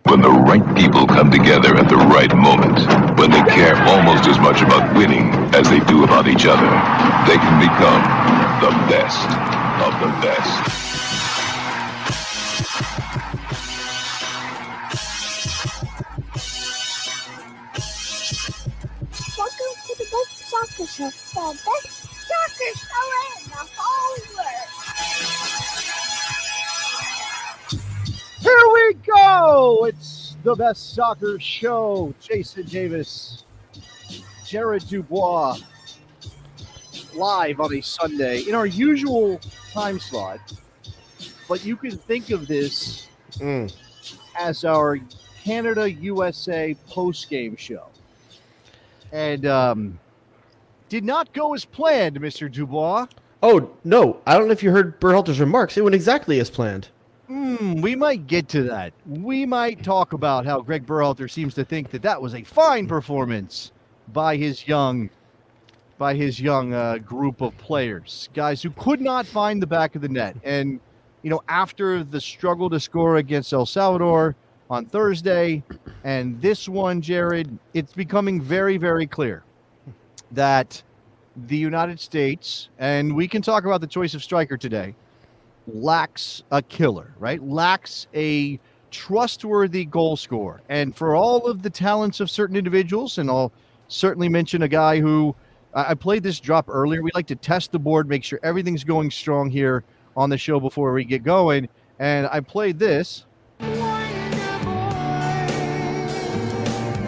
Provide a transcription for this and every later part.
When the right people come together at the right moment, when they care almost as much about winning as they do about each other, they can become the best of the best. Welcome to the Best Soccer Show, the best soccer show in the whole world. Here we go. It's the Best Soccer Show. Jason Davis, Jared Dubois, live on a Sunday in our usual time slot. But you can think of this as our Canada-USA post-game show. And did not go as planned, Mr. Dubois. Oh, no. I don't know if you heard Berhalter's remarks. It went exactly as planned. We might get to that. We might talk about how Greg Berhalter seems to think that was a fine performance by his young group of players, guys who could not find the back of the net. And, after the struggle to score against El Salvador on Thursday and this one, Jared, it's becoming very, very clear that the United States, and we can talk about the choice of striker today, lacks a killer, right? Lacks a trustworthy goal scorer. And for all of the talents of certain individuals, and I'll certainly mention a guy who I played this drop earlier. We like to test the board, make sure everything's going strong here on the show before we get going. And I played this,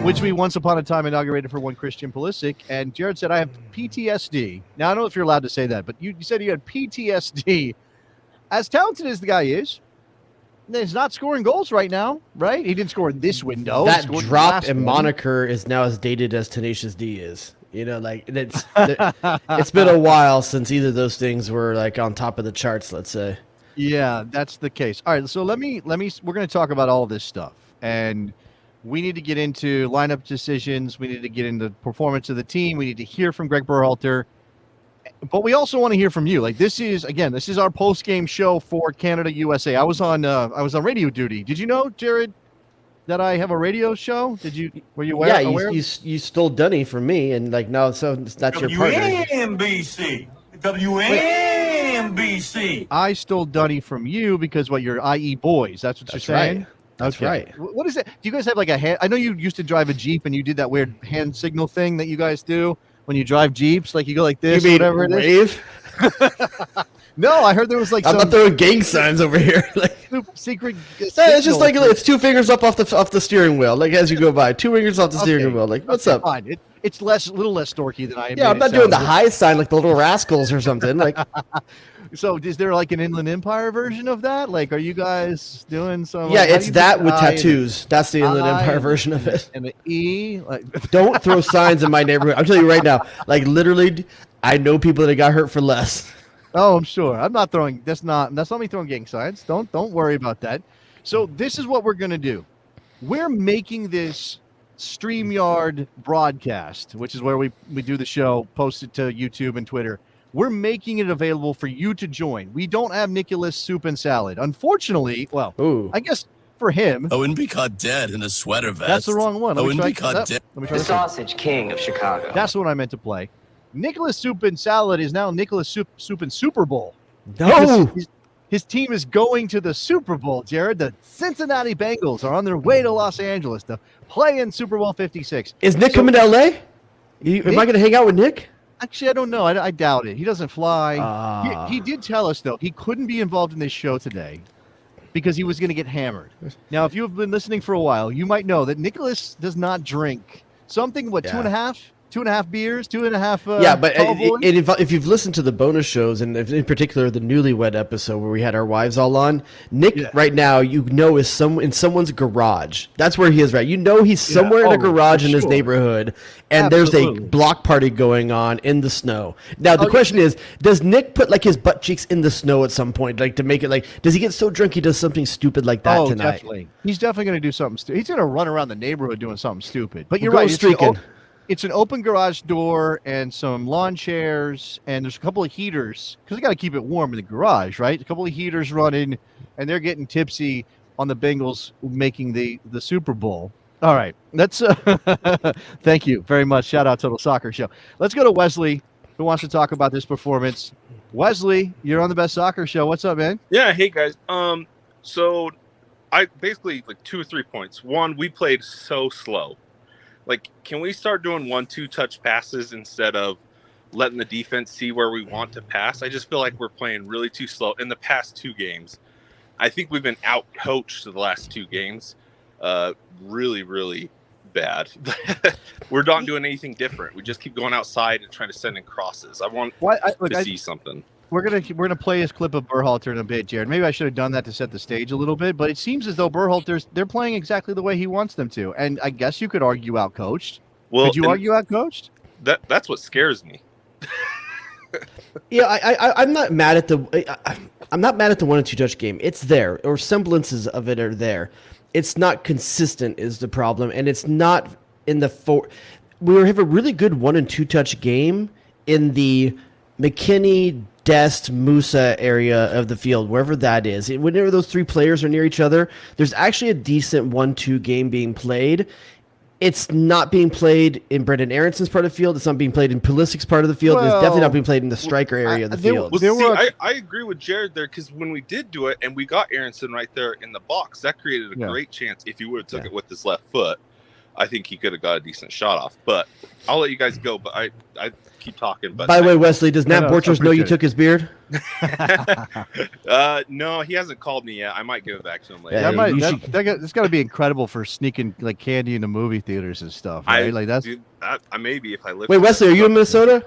which we once upon a time inaugurated for one Christian Pulisic. And Jared said, I have PTSD. Now, I don't know if you're allowed to say that, but you said you had PTSD. As talented as the guy is, he's not scoring goals right now, right? He didn't score in this window. That drop in moniker is now as dated as Tenacious D is. It's been a while since either of those things were like on top of the charts, let's say. Yeah, that's the case. All right, so we're going to talk about all this stuff. And we need to get into lineup decisions. We need to get into performance of the team. We need to hear from Greg Berhalter. But we also want to hear from you. Like, this is our post-game show for Canada USA. I was on radio duty. Did you know, Jared, that I have a radio show? Were you aware? Yeah, you stole Dunny from me, and now so that's your partner. WNBC. I stole Dunny from you because you're IE boys. That's what you're saying? Right. That's right. What is it? Do you guys have like a hand? I know you used to drive a Jeep and you did that weird hand signal thing that you guys do when you drive Jeeps. Like you go like this, you mean whatever it is. No, I heard there was like I'm not throwing gang signs over here. Secret. It's just like it's 2 fingers up off the steering wheel. Like as you go by, 2 fingers off the steering wheel. Like what's up? Fine. It's a little less storky than I am. Yeah, I'm not doing the high sign like the Little Rascals or something. Like. So is there like an Inland Empire version of that? Like, are you guys doing some? Yeah, it's that with tattoos. That's the Inland Empire version of it. And the E. Don't throw signs in my neighborhood. I'm telling you right now. Like literally, I know people that got hurt for less. Oh, I'm sure. I'm not throwing. That's not me throwing gang signs. Don't worry about that. So this is what we're gonna do. We're making this StreamYard broadcast, which is where we do the show, post it to YouTube and Twitter. We're making it available for you to join. We don't have Nicholas Soup and Salad. Unfortunately, I guess for him. I wouldn't be caught dead in a sweater vest. That's the wrong one. I wouldn't be caught dead. The Sausage King of Chicago. That's what I meant to play. Nicholas Soup and Salad is now Nicholas Soup and Super Bowl. No. His team is going to the Super Bowl, Jared. The Cincinnati Bengals are on their way to Los Angeles to play in Super Bowl 56. Is Nick coming to L.A.? Am I going to hang out with Nick? Actually, I don't know. I doubt it. He doesn't fly. He did tell us, though, he couldn't be involved in this show today because he was going to get hammered. Now, if you've been listening for a while, you might know that Nicholas does not drink. Something, 2.5 2.5 beers, 2.5. Yeah, but if you've listened to the bonus shows, and in particular the Newlywed episode where we had our wives all on, Nick right now is in someone's garage. That's where he is, right? He's somewhere in a garage in his neighborhood, and there's a block party going on in the snow. Now the question is, does Nick put his butt cheeks in the snow at some point, to make it does he get so drunk he does something stupid like that tonight? Definitely. He's definitely going to do something stupid. He's going to run around the neighborhood doing something stupid. But you're right. Streaking. It's an open garage door and some lawn chairs, and there's a couple of heaters because we got to keep it warm in the garage, right? A couple of heaters running, and they're getting tipsy. on the Bengals making the Super Bowl. All right, let's thank you very much. Shout out Total Soccer Show. Let's go to Wesley, who wants to talk about this performance. Wesley, you're on the Best Soccer Show. What's up, man? Yeah, hey guys. So I basically like 2 or 3 points. One, we played so slow. Like, can we start doing 1-2 touch passes instead of letting the defense see where we want to pass? I just feel like we're playing really too slow in the past 2 games. I think we've been out coached the last 2 games. Really, really bad. We're not doing anything different. We just keep going outside and trying to send in crosses. I want to see something. We're gonna play his clip of Berhalter in a bit, Jared. Maybe I should have done that to set the stage a little bit, but it seems as though they're playing exactly the way he wants them to. And I guess you could argue outcoached. Well, could you argue outcoached? That's what scares me. Yeah, I'm not mad at the 1-2 touch game. It's there, or semblances of it are there. It's not consistent is the problem, and it's not in the we have a really good 1-2 touch game in the McKinney, Dest, Musa area of the field, wherever that is. Whenever those 3 players are near each other, there's actually a decent 1-2 game being played. It's not being played in Brendan Aronson's part of the field. It's not being played in Pulisic's part of the field. It's definitely not being played in the striker area of the field. Well, I agree with Jared there, because when we did do it and we got Aronson right there in the box, that created a great chance. If he would have took it with his left foot, I think he could have got a decent shot off. But I'll let you guys go. But I keep talking. But by the way, Wesley, does Nat Borchers know you took his beard? No, he hasn't called me yet. I might give it back to him later. Yeah, that's got to be incredible for sneaking like candy into movie theaters and stuff, right? I maybe if I live. Wait, Wesley, are you in Minnesota?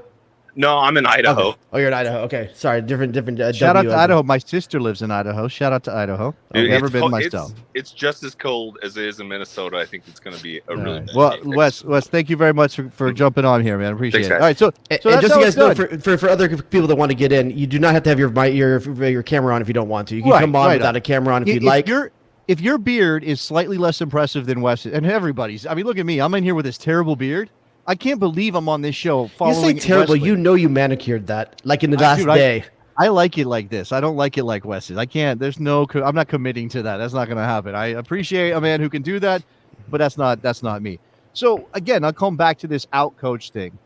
No, I'm in Idaho. Okay. Oh, you're in Idaho. Okay, sorry, different. Shout out to Idaho. My sister lives in Idaho. Shout out to Idaho. I've never been myself. It's just as cold as it is in Minnesota. I think it's going to be a really bad game. Wes, thank you very much for jumping on here, man. Appreciate it. All right, so and just so you guys know, for other people that want to get in, you do not have to have your camera on if you don't want to. You can come on without a camera on if you'd like. If your beard is slightly less impressive than Wes and everybody's, I mean, look at me. I'm in here with this terrible beard. I can't believe I'm on this show following. You say terrible. Wesley. You know you manicured that like in the last day. I like it like this. I don't like it like Wes's. I can't. I'm not committing to that. That's not going to happen. I appreciate a man who can do that, but that's not me. So again, I'll come back to this out coach thing.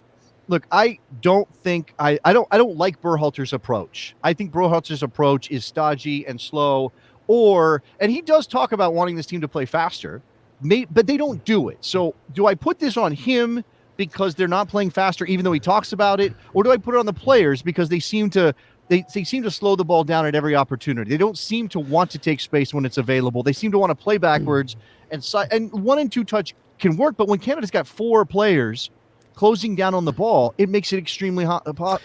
Look, I don't like Berhalter's approach. I think Berhalter's approach is stodgy and slow. And he does talk about wanting this team to play faster, but they don't do it. So do I put this on him because they're not playing faster, even though he talks about it, or do I put it on the players because they seem to slow the ball down at every opportunity? They don't seem to want to take space when it's available. They seem to want to play backwards, and 1-2 touch can work, but when Canada's got 4 players closing down on the ball, it makes it extremely hot. I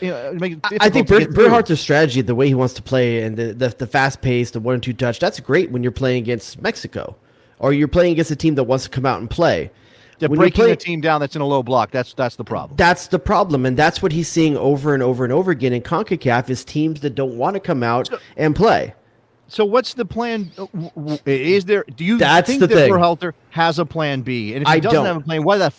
think Berhalter's strategy, the way he wants to play, and the fast pace, the 1-2 touch, that's great when you're playing against Mexico, or you're playing against a team that wants to come out and play. Breaking a team down that's in a low block, that's the problem. That's the problem, and that's what he's seeing over and over and over again in CONCACAF is teams that don't want to come out and play. So what's the plan? Is there? Do you think that Berhalter has a plan B? And if he doesn't have a plan, why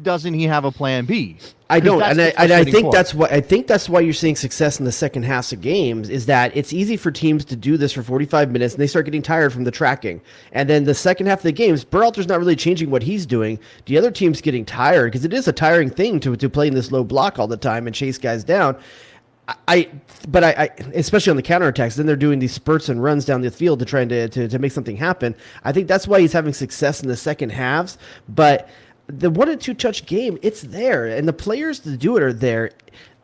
doesn't he have a plan B? I don't, and I think that's why you're seeing success in the second halves of games. Is that it's easy for teams to do this for 45 minutes and they start getting tired from the tracking, and then the second half of the games, Berhalter's not really changing what he's doing. The other team's getting tired because it is a tiring thing to play in this low block all the time and chase guys down. But especially on the counterattacks, then they're doing these spurts and runs down the field to try to make something happen. I think that's why he's having success in the second halves, but. The 1-2 touch game, it's there, and the players to do it are there.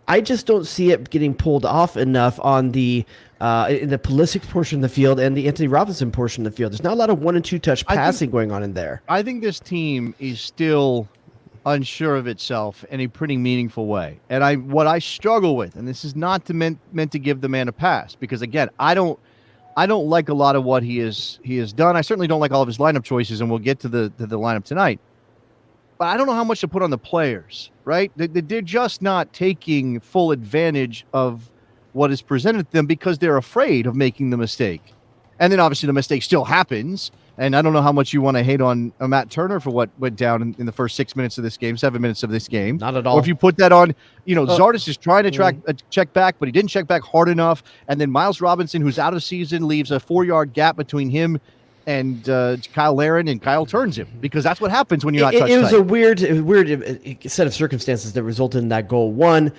I just don't see it getting pulled off enough on the in the Pulisic portion of the field and the Anthony Robinson portion of the field. There's not a lot of 1-2 touch passing going on in there. I think this team is still unsure of itself in a pretty meaningful way. And what I struggle with, and this is not meant to give the man a pass, because again, I don't like a lot of what he has done. I certainly don't like all of his lineup choices, and we'll get to the lineup tonight. But I don't know how much to put on the players, right? They're just not taking full advantage of what is presented to them because they're afraid of making the mistake. And then obviously the mistake still happens. And I don't know how much you want to hate on Matt Turner for what went down in the first 6 minutes of this game, 7 minutes of this game. Not at all. Or if you put that on, Zardes is trying to check back, but he didn't check back hard enough. And then Miles Robinson, who's out of season, leaves a 4-yard gap between him and Kyle Larin, and Kyle turns him, because that's what happens when you're not touch It was tight. a weird set of circumstances that resulted in that goal. One,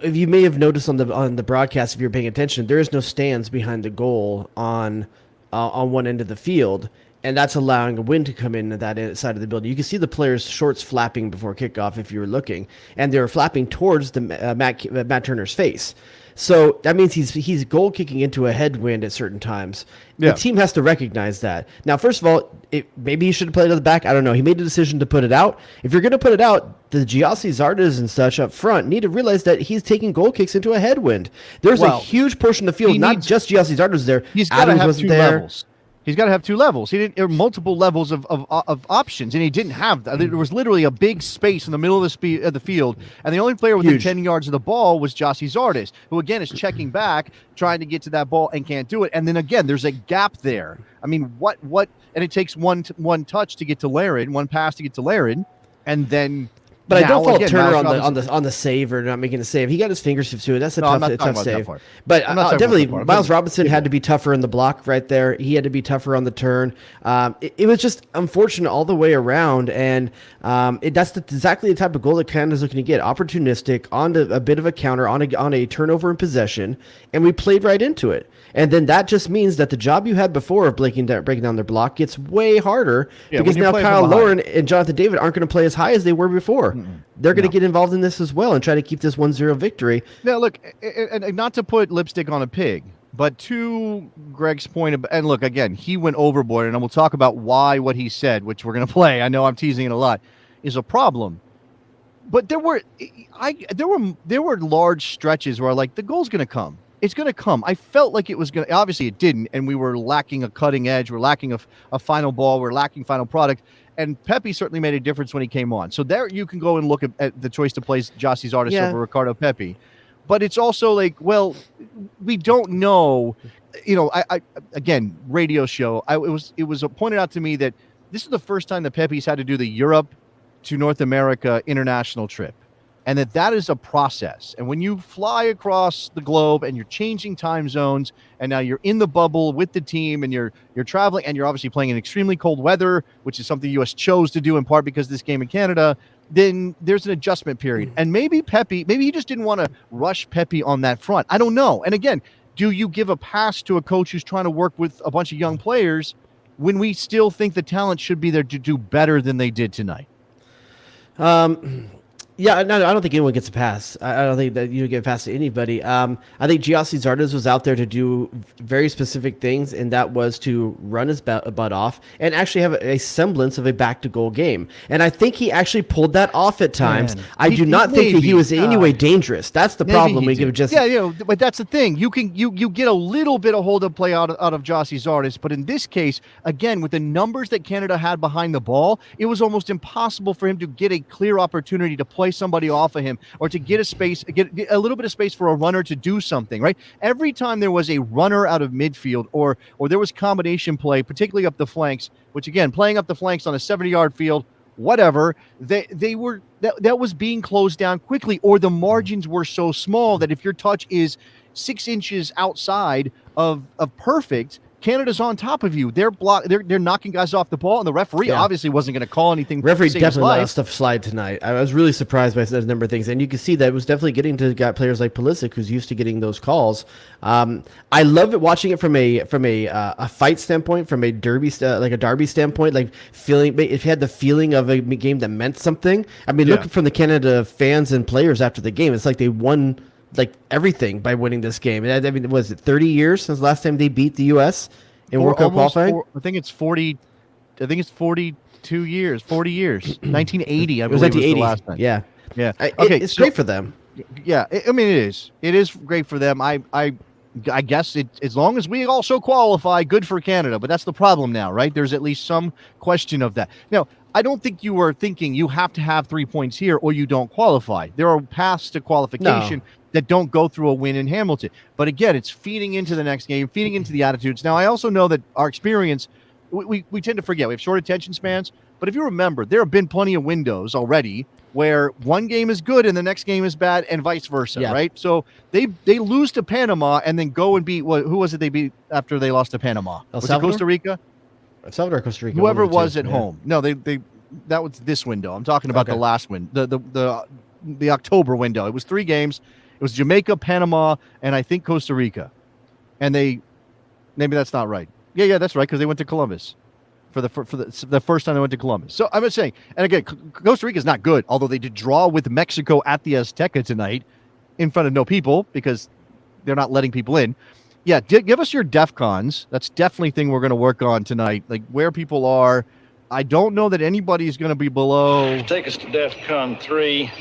if you may have noticed on the broadcast, if you're paying attention, there is no stands behind the goal on one end of the field, and that's allowing a wind to come in at that side of the building. You can see the players' shorts flapping before kickoff if you were looking, and they were flapping towards the Matt Turner's face. So that means he's goal kicking into a headwind at certain times. Yeah. The team has to recognize that. Now, first of all, maybe he should have played at the back. I don't know. He made the decision to put it out. If you're going to put it out, the Giassi Zardes and such up front need to realize that he's taking goal kicks into a headwind. There's a huge portion of the field, not just Giassi Zardes there. He's got to Adams have wasn't two there. levels. He's got to have two levels. He didn't, multiple levels of options, and he didn't have that. There was literally a big space in the middle of the field, and the only player within 10 yards of the ball was Giassi Zardes, who again is checking back, trying to get to that ball and can't do it. And then again, there's a gap there. I mean, what? And it takes one touch to get to Larin, one pass to get to Larin, and then. But I don't fault again, Turner Miles on the save or not making a save. He got his fingers to it. That's a No, I'm not tough talking about that save. part. But I'm not talking about definitely, that part. Miles Robinson had to be tougher in the block right there. He had to be tougher on the turn. It was just unfortunate all the way around, and that's exactly the type of goal that Canada's looking to get. Opportunistic, on a bit of a counter, on a turnover in possession, and we played right into it. And then that just means that the job you had before of breaking down their block gets way harder, because now Kyle Lauren and Jonathan David aren't going to play as high as they were before. They're going to get involved in this as well and try to keep this 1-0 victory. Now, look, and not to put lipstick on a pig, but to Greg's point, and look, again, he went overboard, and we'll talk about why what he said, which we're going to play. I know I'm teasing it a lot, is a problem. But there were large stretches where, like, the goal's going to come. It's going to come. I felt like it was going to. Obviously, it didn't, and we were lacking a cutting edge. We're lacking a final ball. We're lacking final product. And Pepi certainly made a difference when he came on. So there you can go and look at the choice to place Giassi Zardes over Ricardo Pepi. But it's also like, well, we don't know. You know, I again, radio show. It was pointed out to me that this is the first time that Pepi's had to do the Europe to North America international trip. And that is a process. And when you fly across the globe and you're changing time zones, and now you're in the bubble with the team, and you're traveling, and you're obviously playing in extremely cold weather, which is something the U.S. chose to do in part because of this game in Canada, then there's an adjustment period. And maybe he just didn't want to rush Pepi on that front. I don't know. And again, do you give a pass to a coach who's trying to work with a bunch of young players when we still think the talent should be there to do better than they did tonight? Yeah, no, I don't think anyone gets a pass. I don't think that you get a pass to anybody. I think Giassi Zardes was out there to do very specific things, and that was to run his butt off and actually have a semblance of a back-to-goal game. And I think he actually pulled that off at times. I do not think that he was in any way dangerous. That's the problem. We give just but that's the thing. You get a little bit of hold-up play out of Giassi Zardes, but in this case, again, with the numbers that Canada had behind the ball, it was almost impossible for him to get a clear opportunity to play somebody off of him, or to get a little bit of space for a runner to do something, right? Every time there was a runner out of midfield, or there was combination play, particularly up the flanks, which again, playing up the flanks on a 70-yard field, whatever, that was being closed down quickly, or the margins were so small that if your touch is 6 inches outside of perfect, Canada's on top of you. They're knocking guys off the ball, and the referee obviously wasn't going to call anything. Referee definitely let stuff slide tonight. I was really surprised by the number of things, and you can see that it was definitely getting to players like Pulisic, who's used to getting those calls. I love it watching it from a fight standpoint, from a derby standpoint, like feeling. If you had the feeling of a game that meant something. I mean, looking from the Canada fans and players after the game, it's like they won everything by winning this game. I mean, was it 30 years since the last time they beat the U.S. in World Cup qualifying? I think it's 40. I think it's 42 years. 40 years. 1980. I believe was the last time. Yeah. Okay, it's great for them. Yeah, I mean it is. It is great for them. I guess as long as we also qualify, good for Canada. But that's the problem now, right? There's at least some question of that. Now, I don't think you were thinking you have to have 3 points here or you don't qualify. There are paths to qualification that don't go through a win in Hamilton. But again, it's feeding into the next game, feeding into the attitudes. Now, I also know that our experience, we tend to forget. We have short attention spans. But if you remember, there have been plenty of windows already where one game is good and the next game is bad, and vice versa, right? So they lose to Panama and then go and beat, who was it they beat after they lost to Panama? Was it Costa Rica? El Salvador, Costa Rica. Whoever one of the was two. at Yeah. home. No, they that was this window. I'm talking about Okay. the last win, the October window. It was 3 games. It was Jamaica, Panama, and I think Costa Rica. And maybe that's not right. Yeah, that's right, because they went to Columbus for the first time they went to Columbus. So I'm just saying, and again, Costa Rica is not good, although they did draw with Mexico at the Azteca tonight in front of no people because they're not letting people in. Yeah, give us your DEFCONs. That's definitely thing we're going to work on tonight, like where people are. I don't know that anybody's going to be below. Take us to DEFCON 3.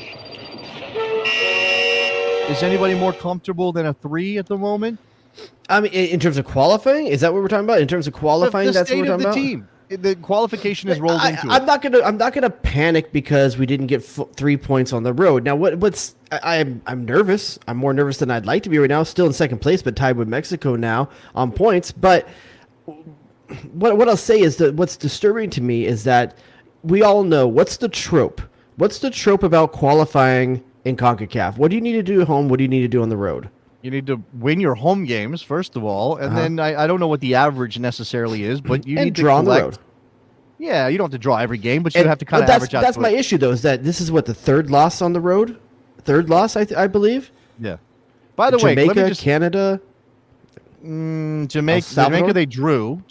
Is anybody more comfortable than a 3 at the moment? I mean, in terms of qualifying, is that what we're talking about? In terms of qualifying, The that's what state we're of talking the about. team. The qualification is rolled into I'm it. not gonna panic because we didn't get 3 points on the road. Now, I'm nervous. I'm more nervous than I'd like to be right now. Still in second place, but tied with Mexico now on points. But what I'll say is that what's disturbing to me is that we all know what's the trope. What's the trope about qualifying in CONCACAF? What do you need to do at home? What do you need to do on the road? You need to win your home games, first of all, and then I don't know what the average necessarily is, but you And need to draw on the collect. road. Yeah, you don't have to draw every game, but you And- have to kind but of average out. That's to my it. issue, though, is that this is what the third loss on the road, I believe. Yeah. By the way, Jamaica, let me just Canada. Jamaica. Salvador? They drew.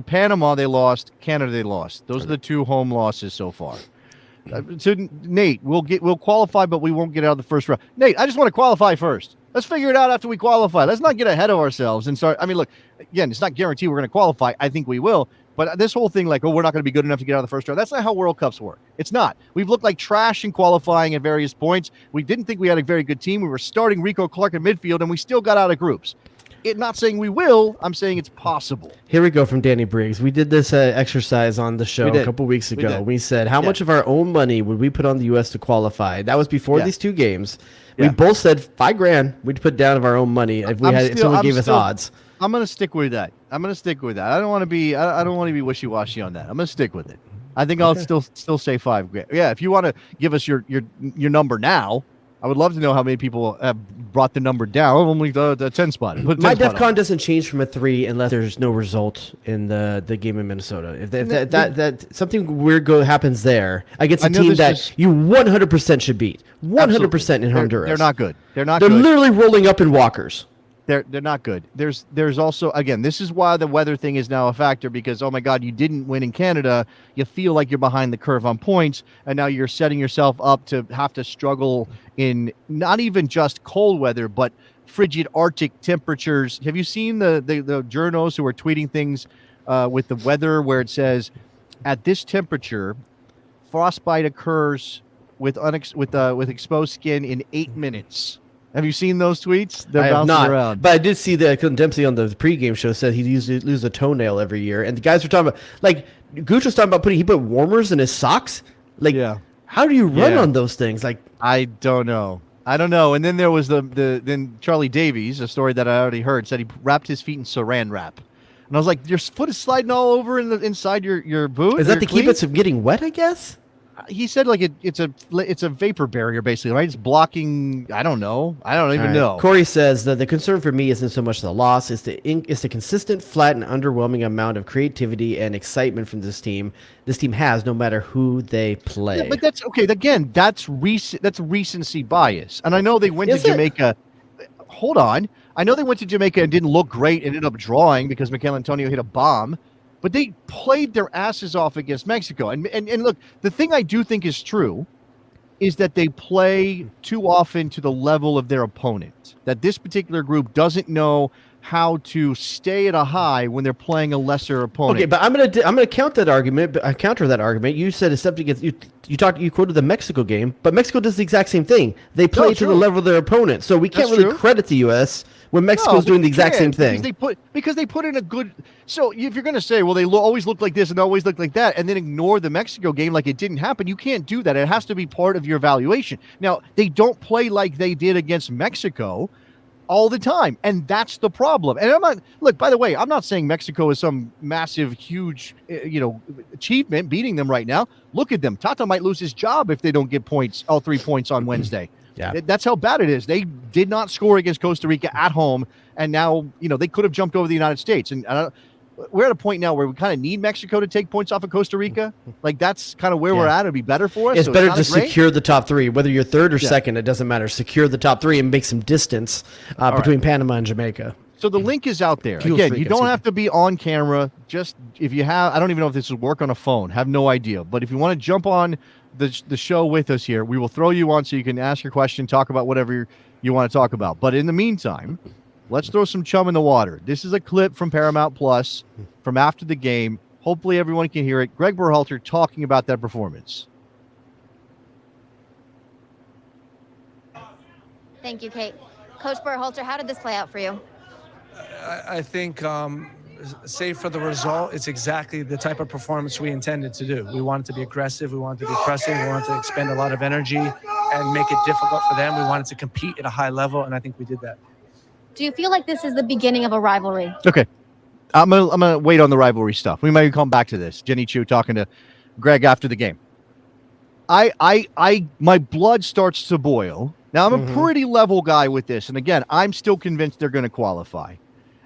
Panama, they lost. Canada, they lost. Those are the 2 home losses so far. So Nate, we'll qualify, but we won't get out of the first round. Nate, I just want to qualify first. Let's figure it out after we qualify. Let's not get ahead of ourselves and start. I mean, look, again, it's not guaranteed we're going to qualify. I think we will. But this whole thing, like, we're not going to be good enough to get out of the first round. That's not how World Cups work. It's not. We've looked like trash in qualifying at various points. We didn't think we had a very good team. We were starting Rico Clark in midfield, and we still got out of groups. Not saying we will. I'm saying it's possible. Here we go from Danny Briggs. We did this exercise on the show We did. a couple weeks We ago. did. We said, how much of our own money would we put on the U.S. to qualify? That was before Yeah. these 2 games. Yeah. We both said $5,000 we'd put down of our own money if someone gave us odds. I'm going to stick with that. I don't want to be. I don't want to be wishy-washy on that. I'm going to stick with it. I think I'll still say $5,000. Yeah, if you want to give us your number now, I would love to know how many people have brought the number down. Only the 10 spot. Put 10 My spot DEFCON on. doesn't change from a 3 unless there's no result in the game in Minnesota. If that something weird happens there against a I know team this that is- you 100% should beat, 100% in They're- Honduras. They're not good. They're not They're good. literally rolling up in walkers. They're not good. There's also, again, this is why the weather thing is now a factor, because, oh my God, you didn't win in Canada. You feel like you're behind the curve on points, and now you're setting yourself up to have to struggle in not even just cold weather, but frigid Arctic temperatures. Have you seen the journos who are tweeting things with the weather where it says, at this temperature, frostbite occurs with exposed skin in 8 minutes? Have you seen those tweets? They're I have bouncing not, around. but I did see that Dempsey on the pregame show said he used to lose a toenail every year, and the guys were talking about, like, Gooch was talking about he put warmers in his socks. Like, Yeah. how do you run Yeah. on those things? Like, I don't know. And then there was then Charlie Davies, a story that I already heard, said he wrapped his feet in saran wrap. And I was like, your foot is sliding all over inside your boot? is that your to keep cleats? it from getting wet? I guess. He said like it's a vapor barrier basically, right? It's blocking. I don't know. I don't even All right. know. Corey says that the concern for me isn't so much the loss; it's the consistent, flat, and underwhelming amount of creativity and excitement from this team. This team has, no matter who they play. Yeah, but that's okay. Again, that's recency bias. And I know they went Is to it? Jamaica. Hold on. I know they went to Jamaica and didn't look great and ended up drawing because Mikel Antonio hit a bomb. But they played their asses off against Mexico. And look, the thing I do think is true is that they play too often to the level of their opponent. That this particular group doesn't know how to stay at a high when they're playing a lesser opponent. Okay, but I'm gonna counter that argument. But I counter that argument. You said it's something against you quoted the Mexico game, but Mexico does the exact same thing. They play to the true. level of their opponent, so we can't That's really true. credit the U.S. when Mexico's No, doing the we exact same can't, thing. because they put in a good. So if you're going to say, well, they always look like this and always look like that, and then ignore the Mexico game like it didn't happen, you can't do that. It has to be part of your evaluation. Now they don't play like they did against Mexico all the time, and that's the problem. And I'm not. Look, by the way, I'm not saying Mexico is some massive, huge, achievement beating them right now. Look at them. Tata might lose his job if they don't get points, all 3 points on Wednesday. Yeah. That's how bad it is. They did not score against Costa Rica at home, and now they could have jumped over the United States. And we're at a point now where we kind of need Mexico to take points off of Costa Rica. Like that's kind of where we're at. It'd be better for us. It's so better it's to great. secure the top three, whether you're third or second. It doesn't matter. Secure the top three and make some distance between Panama and Jamaica. So the link is out there. Again, you don't have to be on camera. Just if you have, I don't even know if this will work on a phone. Have no idea. But if you want to jump on the show with us here, we will throw you on so you can ask your question, talk about whatever you want to talk about. But in the meantime, let's throw some chum in the water. This is a clip from Paramount Plus from after the game. Hopefully everyone can hear it. Greg Berhalter talking about that performance. Thank you, Kate. Coach Berhalter, how did this play out for you? I think, save for the result, it's exactly the type of performance we intended to do. We wanted to be aggressive. We wanted to be pressing. We wanted to expend a lot of energy and make it difficult for them. We wanted to compete at a high level, and I think we did that. Do you feel like this is the beginning of a rivalry? Okay. I'm gonna wait on the rivalry stuff. We might come back to this. Jenny Chu talking to Greg after the game. My blood starts to boil. Now, I'm a pretty level guy with this. And again, I'm still convinced they're going to qualify.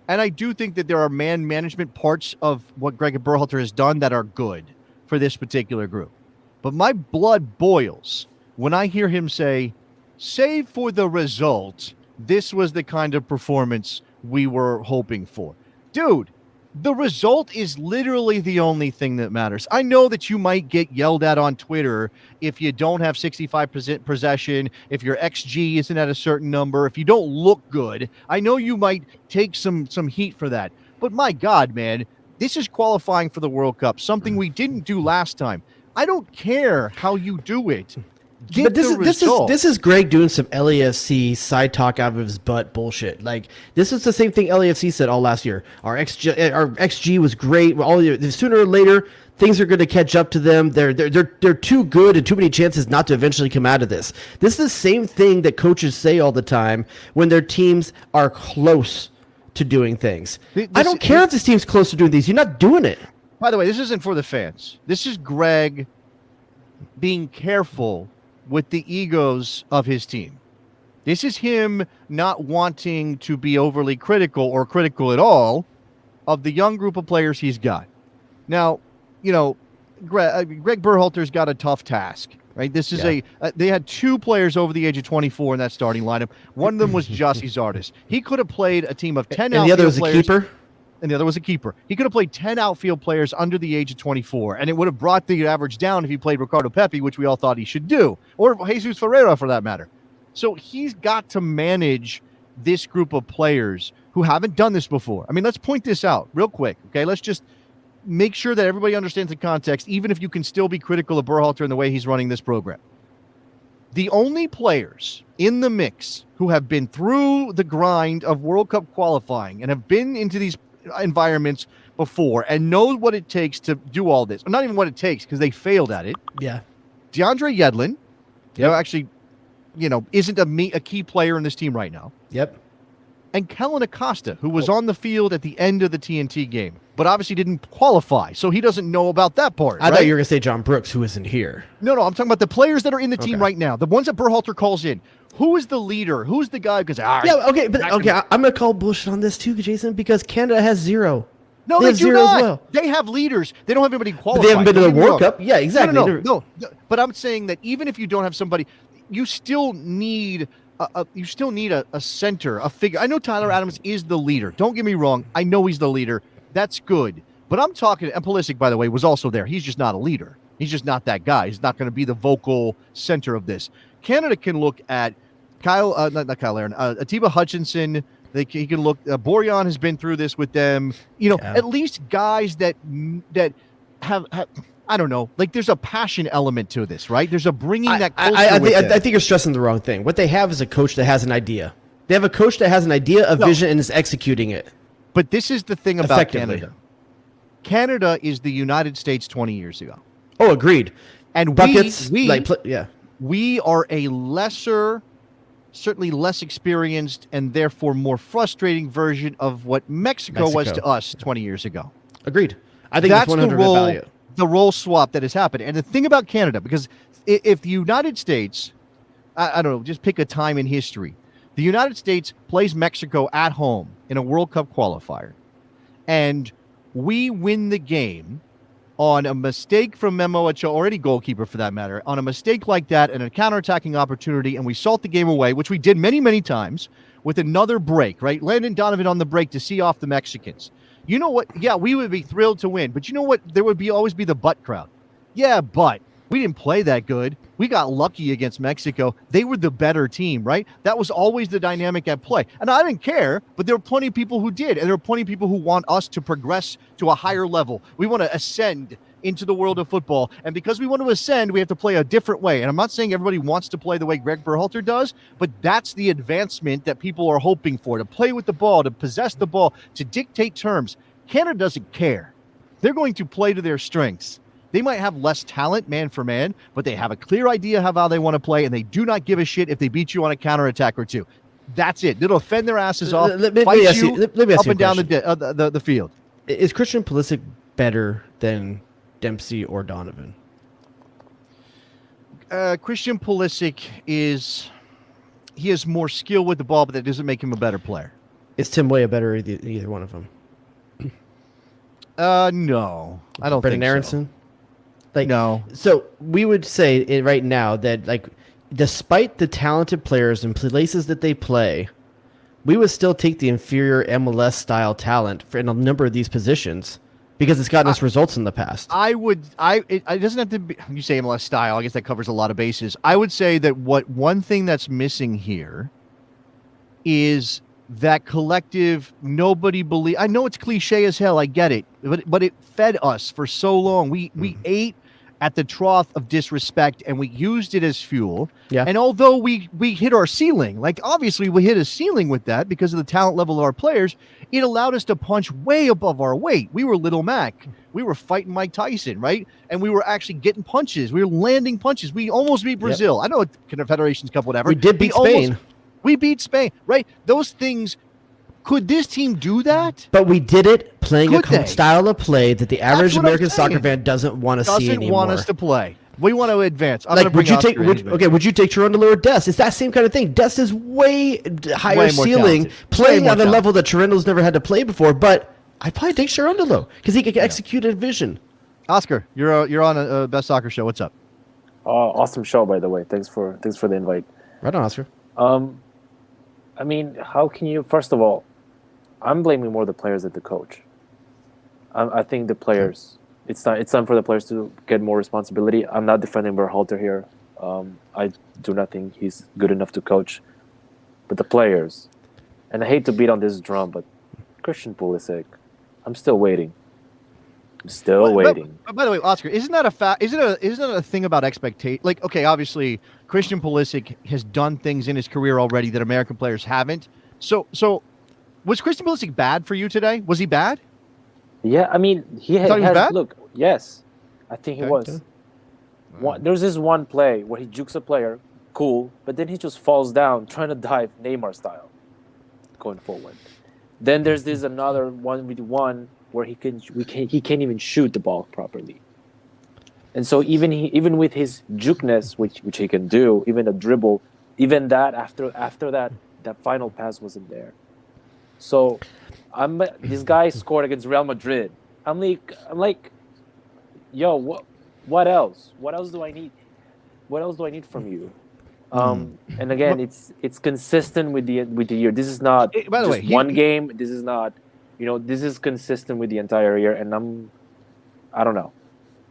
And I do think that there are man management parts of what Greg Berhalter has done that are good for this particular group. But my blood boils when I hear him say, save for the result, this was the kind of performance we were hoping for. Dude, the result is literally the only thing that matters. I know that you might get yelled at on Twitter if you don't have 65% possession, if your XG isn't at a certain number, if you don't look good. I know you might take some heat for that. But my God, man, this is qualifying for the World Cup, something we didn't do last time. I don't care how you do it. But this is Greg doing some LAFC side talk out of his butt bullshit. Like this is the same thing LAFC said all last year. Our XG was great. Sooner or later things are going to catch up to them. They're too good and too many chances not to eventually come out of this. This is the same thing that coaches say all the time when their teams are close to doing things. I don't care if this team's close to doing these. You're not doing it. By the way, this isn't for the fans. This is Greg being careful with the egos of his team. This is him not wanting to be overly critical or critical at all of the young group of players he's got. Now, Greg Berhalter's got a tough task, right? This is they had two players over the age of 24 in that starting lineup. One of them was Jussi Zardes. He could have played a team of 10 and the other was a keeper? And the other was a keeper. He could have played 10 outfield players under the age of 24, and it would have brought the average down if he played Ricardo Pepi, which we all thought he should do, or Jesus Ferreira for that matter. So he's got to manage this group of players who haven't done this before. I mean, let's point this out real quick, okay? Let's just make sure that everybody understands the context, even if you can still be critical of Berhalter and the way he's running this program. The only players in the mix who have been through the grind of World Cup qualifying and have been into these environments before and know what it takes to do all this, or not even what it takes because they failed at it. Yeah. DeAndre Yedlin, actually, isn't a key player in this team right now. Yep. And Kellen Acosta, who was on the field at the end of the TNT game, but obviously didn't qualify, so he doesn't know about that part. I thought you were going to say John Brooks, who isn't here. No, I'm talking about the players that are in the team right now, the ones that Berhalter calls in. Who is the leader? Who's the guy? Because I'm going to call bullshit on this too, Jason, because Canada has zero. No, they do not. As well. They have leaders. They don't have anybody qualified. But they haven't been to the World Cup. Yeah, exactly. No. But I'm saying that even if you don't have somebody, you still need a center, a figure. I know Tyler Adams is the leader. Don't get me wrong. I know he's the leader. That's good. But I'm talking, and Pulisic, by the way, was also there. He's just not a leader. He's just not that guy. He's not going to be the vocal center of this. Canada can look at Atiba Hutchinson. He can look. Borjan has been through this with them. At least guys that have I don't know. Like there's a passion element to this, right? There's a bringing that culture. I think you're stressing the wrong thing. What they have is a coach that has an idea. They have a coach that has an idea, a vision, and is executing it. But this is the thing about Canada. Canada is the United States 20 years ago. Oh, agreed. And buckets. We are a certainly less experienced and therefore more frustrating version of what Mexico was to us 20 years ago. Agreed. I think that's 100% value. The role swap that has happened. And the thing about Canada, because if the United States, I don't know, just pick a time in history. The United States plays Mexico at home in a World Cup qualifier. And we win the game on a mistake from Memo Ochoa, or any goalkeeper for that matter, on a mistake like that and a counterattacking opportunity, and we salt the game away, which we did many, many times, with another break, right? Landon Donovan on the break to see off the Mexicans. You know what? Yeah, we would be thrilled to win, but you know what? There would always be the but crowd. Yeah, but we didn't play that good. We got lucky against Mexico. They were the better team, right? That was always the dynamic at play. And I didn't care, but there were plenty of people who did. And there were plenty of people who want us to progress to a higher level. We want to ascend into the world of football. And because we want to ascend, we have to play a different way. And I'm not saying everybody wants to play the way Greg Berhalter does, but that's the advancement that people are hoping for, to play with the ball, to possess the ball, to dictate terms. Canada doesn't care. They're going to play to their strengths. They might have less talent man for man, but they have a clear idea of how they want to play, and they do not give a shit if they beat you on a counterattack or two. That's it. They'll fend their asses off, let me fight ask you you up a and down question. the field. Is Christian Pulisic better than Dempsey or Donovan? Christian Pulisic he has more skill with the ball, but that doesn't make him a better player. Is Tim Weah better than either one of them? No, I don't Brendan think Aronson? so. No. So we would say right now that, like, despite the talented players and places that they play, we would still take the inferior MLS style talent in a number of these positions because it's gotten us results in the past. It doesn't have to be, you say MLS style, I guess that covers a lot of bases. I would say that one thing that's missing here is that collective, nobody believe. I know it's cliche as hell, I get it, but it fed us for so long. We ate at the trough of disrespect, and we used it as fuel. Yeah. And although we hit our ceiling, like obviously we hit a ceiling with that because of the talent level of our players, it allowed us to punch way above our weight. We were Little Mac. We were fighting Mike Tyson, right? And we were actually getting punches. We were landing punches. We almost beat Brazil. Yep. I know it's Confederations Cup, whatever. We did beat Spain. We beat Spain, right? Those things. Could this team do that? But we did it playing a style of play that the average American soccer fan doesn't want to see anymore. Doesn't want us to play. We want to advance. Would you take Cherundolo or Dest? It's that same kind of thing. Dest is way higher ceiling, playing on a level that Cherundolo's never had to play before. But I'd probably take Cherundolo because he can execute a vision. Oscar, you're on a Best Soccer Show. What's up? Awesome show, by the way. Thanks for the invite. Right on, Oscar. I mean, how can you? First of all, I'm blaming more the players than the coach. I think the players. It's time for the players to get more responsibility. I'm not defending Berhalter here. I do not think he's good enough to coach. But the players, and I hate to beat on this drum, but Christian Pulisic, I'm still waiting. Waiting. By the way, Oscar, isn't that a thing about expectation? Like, okay, obviously Christian Pulisic has done things in his career already that American players haven't. So was Christian Pulisic bad for you today? Was he bad? Yeah, I mean, he was bad? Look, yes, I think he was. There's this one play where he jukes a player, cool, but then he just falls down trying to dive Neymar style, going forward. Then there's this another 1v1 where he can't even shoot the ball properly. And so even with his jukeness, which he can do, even a dribble, even that after that final pass wasn't there. So this guy scored against Real Madrid. I'm like, yo, what else? What else do I need? What else do I need from you? And again, it's consistent with the year. This is not by the way, one game. This is not, this is consistent with the entire year. And I don't know.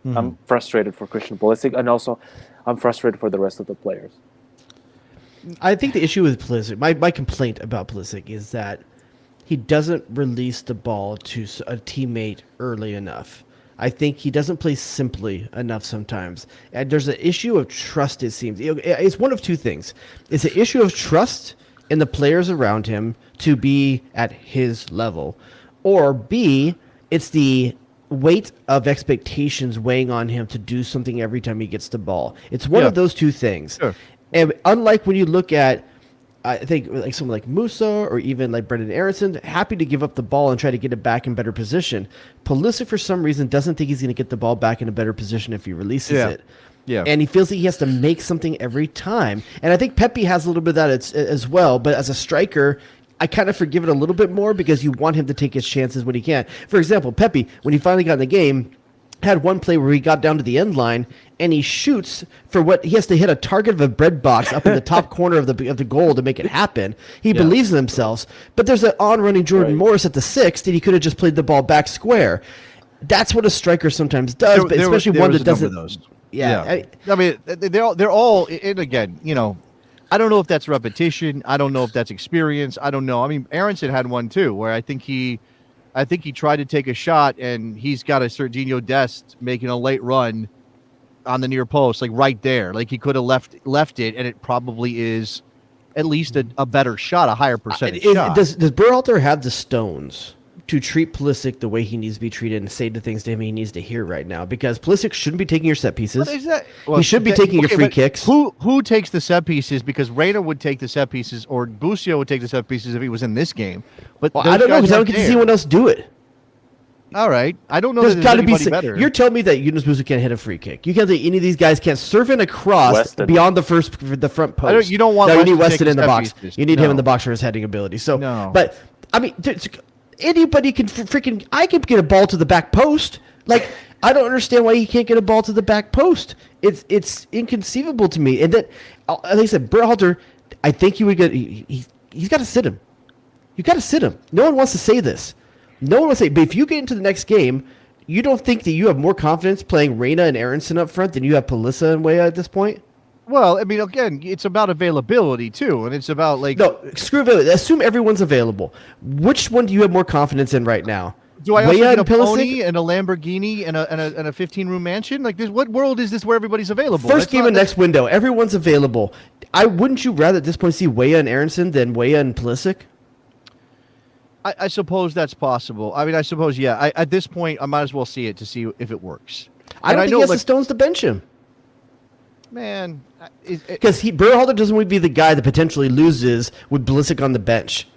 Mm-hmm. I'm frustrated for Christian Pulisic, and also I'm frustrated for the rest of the players. I think the issue with Pulisic, my complaint about Pulisic is that he doesn't release the ball to a teammate early enough. I think he doesn't play simply enough sometimes. And there's an issue of trust, it seems. It's one of two things. It's an issue of trust in the players around him to be at his level. Or B, it's the weight of expectations weighing on him to do something every time he gets the ball. It's one of those two things. Sure. And unlike when you look at, I think, like someone like Musa or even like Brendan Aronson, happy to give up the ball and try to get it back in better position. Pulisic, for some reason, doesn't think he's going to get the ball back in a better position if he releases it. Yeah. And he feels like he has to make something every time. And I think Pepi has a little bit of that as well. But as a striker, I kind of forgive it a little bit more because you want him to take his chances when he can. For example, Pepi, when he finally got in the game, had one play where he got down to the end line and he shoots for what he has to hit a target of a bread box up in the top corner of the goal to make it happen. He believes in himself, but there's an on-running Jordan Morris at the 6th and he could have just played the ball back square. That's what a striker sometimes does, but especially one that doesn't. Those. Yeah. I mean, they're all. And again, I don't know if that's repetition. I don't know if that's experience. I don't know. I mean, Aronson had one too, where I think he tried to take a shot, and he's got a Serginho Dest making a late run on the near post, like right there. Like he could have left it, and it probably is at least a better shot, a higher percentage shot. Does Berhalter have the stones to treat Pulisic the way he needs to be treated and say the things to him he needs to hear right now? Because Pulisic shouldn't be taking your set pieces. He should be taking your free kicks. Who takes the set pieces? Because Reina would take the set pieces, or Busio would take the set pieces if he was in this game. But I don't know because I don't get to see anyone else do it. All right, I don't know. There's got to be better. You're telling me that Yunus Musa can't hit a free kick. You can't say any of these guys can't serve in a cross beyond the front post. You don't want. No, you need Weston in the box. Pieces. You need him in the box for his heading ability. So, but I mean, anybody can freaking. I can get a ball to the back post. Like I don't understand why he can't get a ball to the back post. It's inconceivable to me. And then, like I said, Berhalter, I think he would get. He's got to sit him. You got to sit him. No one wants to say this. No one will say, but if you get into the next game, you don't think that you have more confidence playing Reina and Aronson up front than you have Pulisic and Weah at this point? Well, I mean, again, it's about availability too, and it's about like screw availability. Assume everyone's available. Which one do you have more confidence in right now? Do I also get a pony and a Lamborghini and a 15-room mansion? Like this, what world is this where everybody's available? First game of next window, everyone's available. Wouldn't you rather at this point see Weah and Aronson than Weah and Pulisic? I suppose that's possible. I mean, I suppose, yeah. At this point, I might as well see it to see if it works. I don't think he has the stones to bench him. Man. Because Berhalter doesn't want to be the guy that potentially loses with Pulisic on the bench.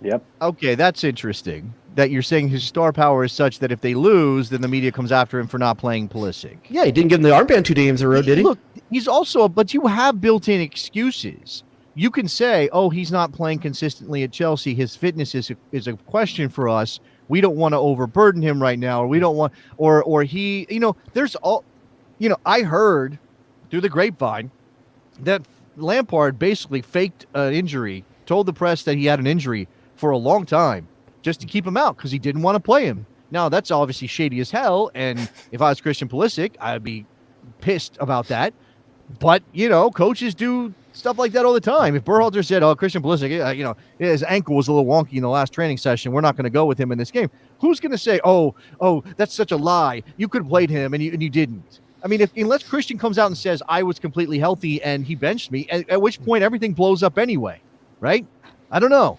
Yep. Okay, that's interesting. That you're saying his star power is such that if they lose, then the media comes after him for not playing Pulisic. Yeah, he didn't give him the armband 2 games in a row, did he? Look, he's also, but you have built-in excuses. You can say, oh, he's not playing consistently at Chelsea. His fitness is a question for us. We don't want to overburden him right now, or we don't want, or he, there's all, I heard through the grapevine that Lampard basically faked an injury, told the press that he had an injury for a long time just to keep him out because he didn't want to play him. Now, that's obviously shady as hell, and if I was Christian Pulisic, I'd be pissed about that. But, coaches do stuff like that all the time. If Berhalter said, oh, Christian Pulisic, his ankle was a little wonky in the last training session, we're not going to go with him in this game. Who's going to say, oh, that's such a lie. You could have played him and you didn't. I mean, unless Christian comes out and says, I was completely healthy and he benched me, at which point everything blows up anyway, right? I don't know.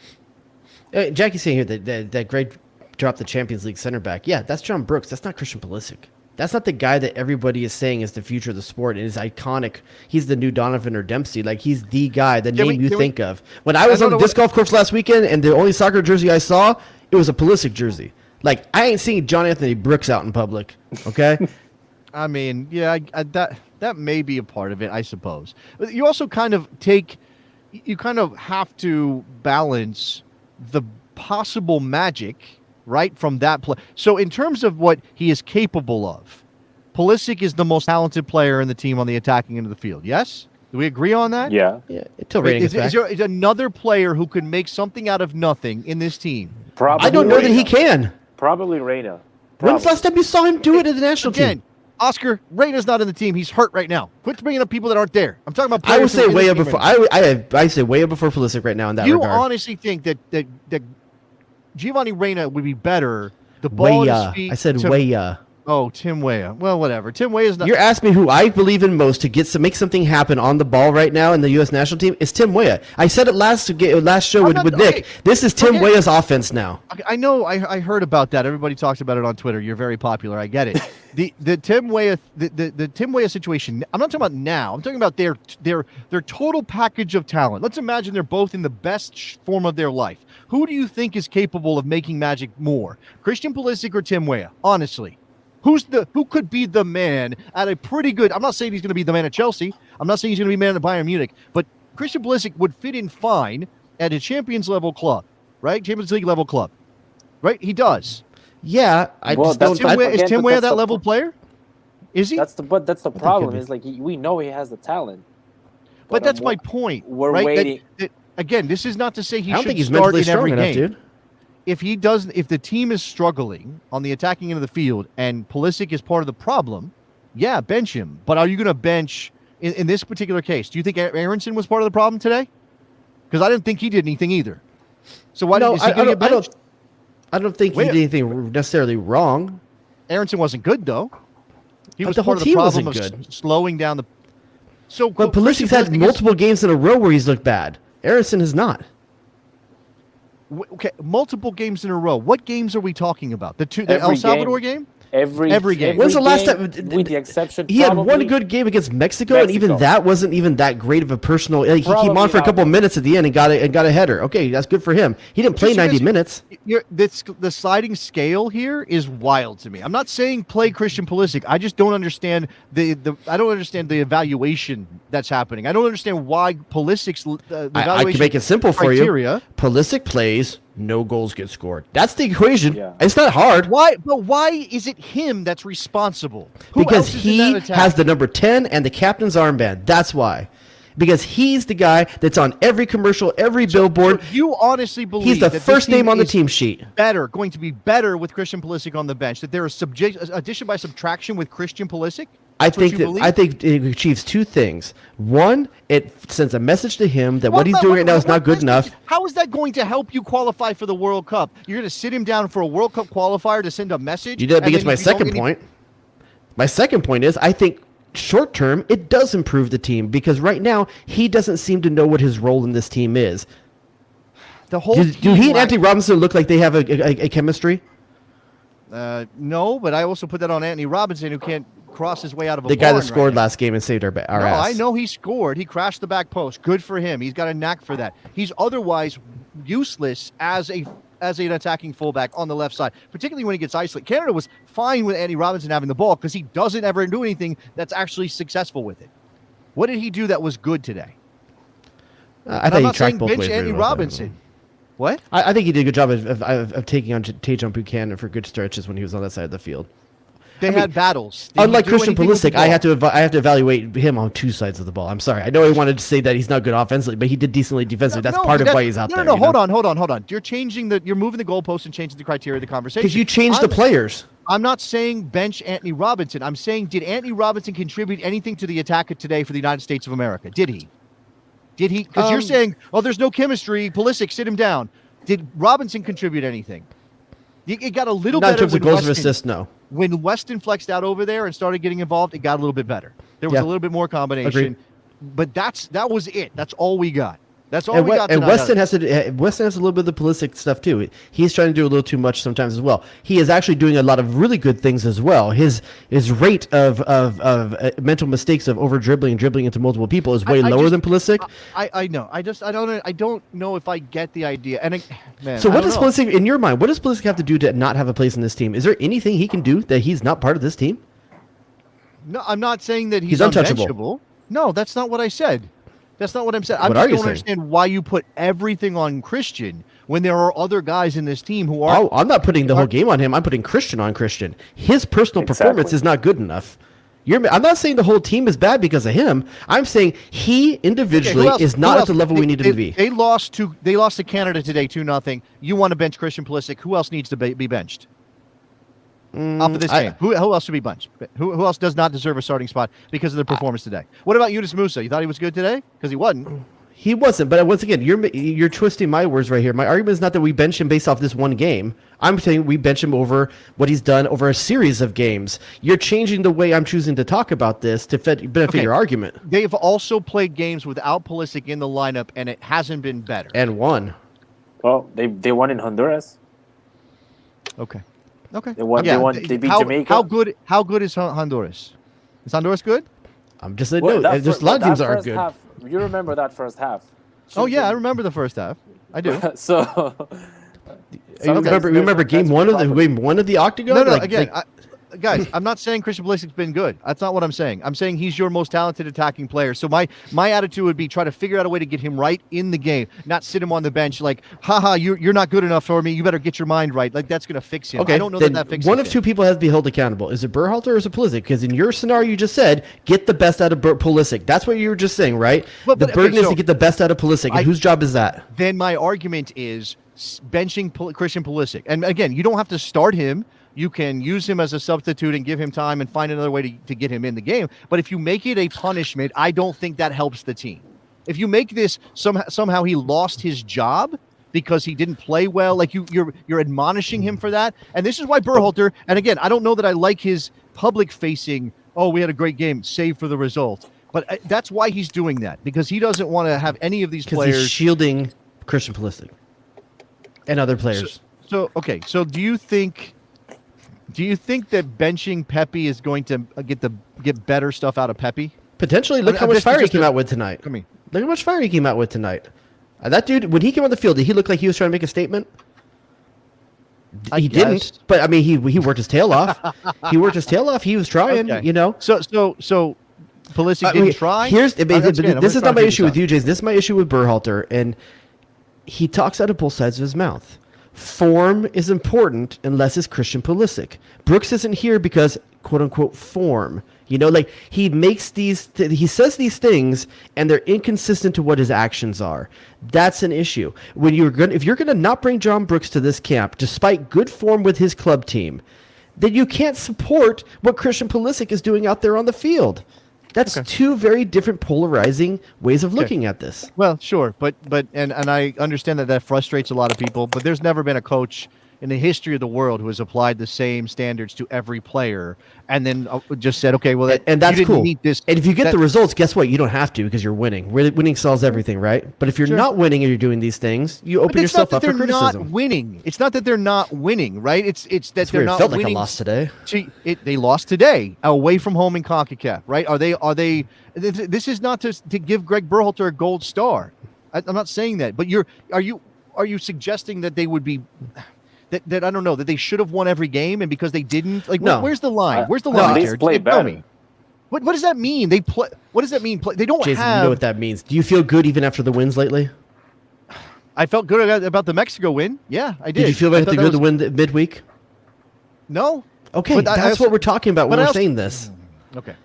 Jackie's saying here that Greg dropped the Champions League center back. Yeah, that's John Brooks. That's not Christian Pulisic. That's not the guy that everybody is saying is the future of the sport and is iconic. He's the new Donovan or Dempsey. Like, he's the guy, the name you think of. When I was on the disc golf course last weekend and the only soccer jersey I saw, it was a Pulisic jersey. Like, I ain't seeing John Anthony Brooks out in public, okay? I mean, yeah, that may be a part of it, I suppose. But you also kind of have to balance the possible magic, right, from that play. So in terms of what he is capable of, Pulisic is the most talented player in the team on the attacking end of the field. Yes? Do we agree on that? Yeah. Until is there another player who can make something out of nothing in this team? Probably I don't know that he can. Probably Reina. When's the last time you saw him do it in the national team? Oscar, Reina's not in the team. He's hurt right now. Quit bringing up people that aren't there. I'm talking about I would players. say way up before. I say way up before Pulisic right now in that regard. You honestly think that Giovanni Reina would be better? The ball at his feet. I said Weah. Oh, Tim Weah. Well, whatever. Tim Weah is not. You're asking me who I believe in most to make something happen on the ball right now in the U.S. national team. It's Tim Weah. I said it last show with Nick. Okay. This is Tim Weah's offense now. I know. I heard about that. Everybody talks about it on Twitter. You're very popular. I get it. the Tim Weah the Tim Weah situation. I'm not talking about now. I'm talking about their total package of talent. Let's imagine they're both in the best form of their life. Who do you think is capable of making magic more, Christian Pulisic or Tim Weah? Honestly. Who could be the man at a pretty good? I'm not saying he's going to be the man at Chelsea. I'm not saying he's going to be the man at Bayern Munich. But Christian Pulisic would fit in fine at a Champions level club, right? Champions League level club, right? He does. Yeah, Is Tim Weah that level player? Is he? That's the problem. Is like we know he has the talent. But that's my point. We're right? waiting. Again, this is not to say he I don't should think he's start mentally in strong every enough, game. dude. If the team is struggling on the attacking end of the field and Pulisic is part of the problem, yeah, bench him. But are you going to bench in this particular case? Do you think Aronson was part of the problem today? Because I didn't think he did anything either. So why is he going to get benched? I don't think he did anything necessarily wrong. Aronson wasn't good though. He was the whole part of the team problem wasn't of good. Slowing down the. So, but Pulisic's had multiple games in a row where he's looked bad. Aronson has not. Okay, multiple games in a row. What games are we talking about? The El Salvador game? Every game. When's the last time? With the exception, he had one good game against Mexico, and even that wasn't even that great of a personal. He came on for a couple of minutes at the end and got a header. Okay, that's good for him. He didn't play 90 minutes. The sliding scale here is wild to me. I'm not saying play Christian Pulisic. I just don't understand I don't understand the evaluation that's happening. I don't understand why Pulisic's the evaluation. I can make it simple criteria. for you. Pulisic plays. No goals get scored. That's the equation. Yeah. It's not hard. Why? But why is it him that's responsible? Because he has the number 10 and the captain's armband. That's why. Because he's the guy that's on every commercial, every billboard. So you honestly believe he's the first name on the team sheet. Going to be better with Christian Pulisic on the bench. That there is addition by subtraction with Christian Pulisic. I think it achieves two things. One, it sends a message to him that what he's doing right now is not good enough. How is that going to help you qualify for the World Cup? You're going to sit him down for a World Cup qualifier to send a message? You did begin to my second point. My second point is I think short term it does improve the team because right now he doesn't seem to know what his role in this team is. The whole do he and Anthony Robinson look like they have a chemistry? No, but I also put that on Anthony Robinson who can't cross his way out of a the guy that scored last game and saved our ass. I know he scored. He crashed the back post. Good for him. He's got a knack for that. He's otherwise useless as an attacking fullback on the left side, particularly when he gets isolated. Canada was fine with Andy Robinson having the ball because he doesn't ever do anything that's actually successful with it. What did he do that was good today? I thought he tracked both ways. Andy Robinson. What? I think he did a good job of taking on Tajon Buchanan for good stretches when he was on that side of the field. They had battles. Unlike Christian Pulisic, I have to evaluate him on two sides of the ball. I'm sorry. I know I wanted to say that he's not good offensively, but he did decently defensively. That's part of why he's out there. No, hold on. You're moving the goalpost and changing the criteria of the conversation. Because you changed the players. I'm not saying bench Anthony Robinson. I'm saying did Anthony Robinson contribute anything to the attack today for the United States of America? Did he? Because you're saying, there's no chemistry. Pulisic, sit him down. Did Robinson contribute anything? It got a little better. Not in terms of goals or assists, no. When Weston flexed out over there and started getting involved, it got a little bit better. There was a little bit more combination. Agreed. But that was it. That's all we got. That's all we got. And Weston has a little bit of the Pulisic stuff too. He's trying to do a little too much sometimes as well. He is actually doing a lot of really good things as well. His rate of mental mistakes of over dribbling and dribbling into multiple people is way lower than Pulisic. I know. I don't know if I get the idea. And so what does Pulisic, in your mind, what does Pulisic have to do to not have a place in this team? Is there anything he can do that he's not part of this team? No, I'm not saying that he's untouchable. No, that's not what I said. That's not what I'm saying. I just don't understand why you put everything on Christian when there are other guys in this team who are. Oh, I'm not putting the whole game on him. I'm putting Christian on Christian. His personal performance is not good enough. I'm not saying the whole team is bad because of him. I'm saying he individually is not at the level we need him to be. They lost to Canada today 2-0. You want to bench Christian Pulisic? Who else needs to be benched? Off of this game, who else should be benched? Who else does not deserve a starting spot because of their performance today? What about Yunus Musa? You thought he was good today? Because he wasn't. He wasn't. But once again, you're twisting my words right here. My argument is not that we bench him based off this one game. I'm saying we bench him over what he's done over a series of games. You're changing the way I'm choosing to talk about this to benefit your argument. They've also played games without Pulisic in the lineup, and it hasn't been better. And won. Well, they won in Honduras. Okay. They won. They beat Jamaica. How good is Honduras? Is Honduras good? I'm just saying there's a lot of teams that are good. Half, you remember that first half? I remember the first half. I do. Remember game one of the octagon? No. guys, I'm not saying Christian Pulisic's been good. That's not what I'm saying. I'm saying he's your most talented attacking player. So my attitude would be try to figure out a way to get him right in the game, not sit him on the bench like, haha, you're not good enough for me. You better get your mind right. Like that's going to fix him. Okay, I don't know then that fixes one of him. two people has to be held accountable. Is it Berhalter or is it Pulisic? Because in your scenario, you just said get the best out of Pulisic. That's what you were just saying, right? The burden is to get the best out of Pulisic. And whose job is that? Then my argument is benching Christian Pulisic. And again, you don't have to start him. You can use him as a substitute and give him time and find another way to get him in the game. But if you make it a punishment, I don't think that helps the team. If you make this somehow he lost his job because he didn't play well, like you're admonishing him for that. And this is why Berhalter, and again, I don't know that I like his public facing, oh, we had a great game, save for the result. But that's why he's doing that, because he doesn't want to have any of these players. He's shielding Christian Pulisic and other players. So do you think that benching Pepi is going to get better stuff out of Pepi? Potentially. Look how much fire he came out with tonight. Look how much fire he came out with tonight. That dude, when he came on the field, did he look like he was trying to make a statement? He didn't. But I mean, he worked his tail off. He worked his tail off. He was trying. Okay. You know. So Pulisic didn't try. This is not my issue with you, Jason. This is my issue with Berhalter, and he talks out of both sides of his mouth. Form is important unless it's Christian Pulisic. Brooks isn't here because quote unquote form. You know, like he makes he says these things and they're inconsistent to what his actions are. That's an issue. If you're gonna not bring John Brooks to this camp, despite good form with his club team, then you can't support what Christian Pulisic is doing out there on the field. That's two very different polarizing ways of looking at this. Well, sure, but I understand that frustrates a lot of people, but there's never been a coach in the history of the world who has applied the same standards to every player and then just said, okay, well, that's cool. Meet this, and if you get the results, guess what? You don't have to because you're winning. Winning solves everything, right? But if you're not winning and you're doing these things, you open yourself up for criticism. Not winning. It's not that they're not winning, right? It's that they're not winning. It felt like a loss today. They lost today away from home in CONCACAF, right? Are they? This is not to give Greg Berhalter a gold star. I'm not saying that, but are you suggesting that they would be? That I don't know, that they should have won every game, and because they didn't, like, no. Where's the line? Where's the line? They play better. What does that mean? They play. What does that mean? They don't Jason, have. You know what that means? Do you feel good even after the wins lately? I felt good about the Mexico win. Yeah, I did. Did you feel about the win midweek? No. Okay, that's what we're talking about when we're saying this. Okay.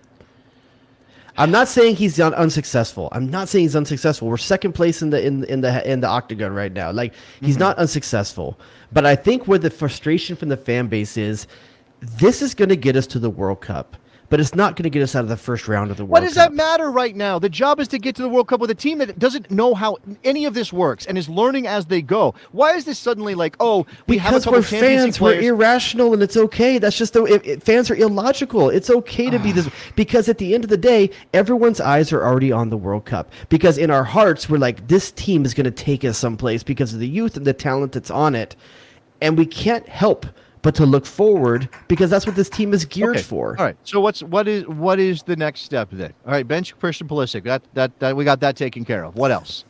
I'm not saying he's unsuccessful. We're second place in the octagon right now. Like he's not unsuccessful, but I think where the frustration from the fan base is, this is going to get us to the World Cup, but it's not going to get us out of the first round of the World Cup. What does that matter right now? The job is to get to the World Cup with a team that doesn't know how any of this works and is learning as they go. Why is this suddenly like, oh, we have a couple we're fans, we're irrational, and it's okay. That's just fans are illogical. It's okay to be this, because at the end of the day, everyone's eyes are already on the World Cup. Because in our hearts, we're like, this team is going to take us someplace because of the youth and the talent that's on it, and we can't help but to look forward because that's what this team is geared for. All right. So what is the next step then? All right, bench Christian Pulisic. That we got that taken care of. What else?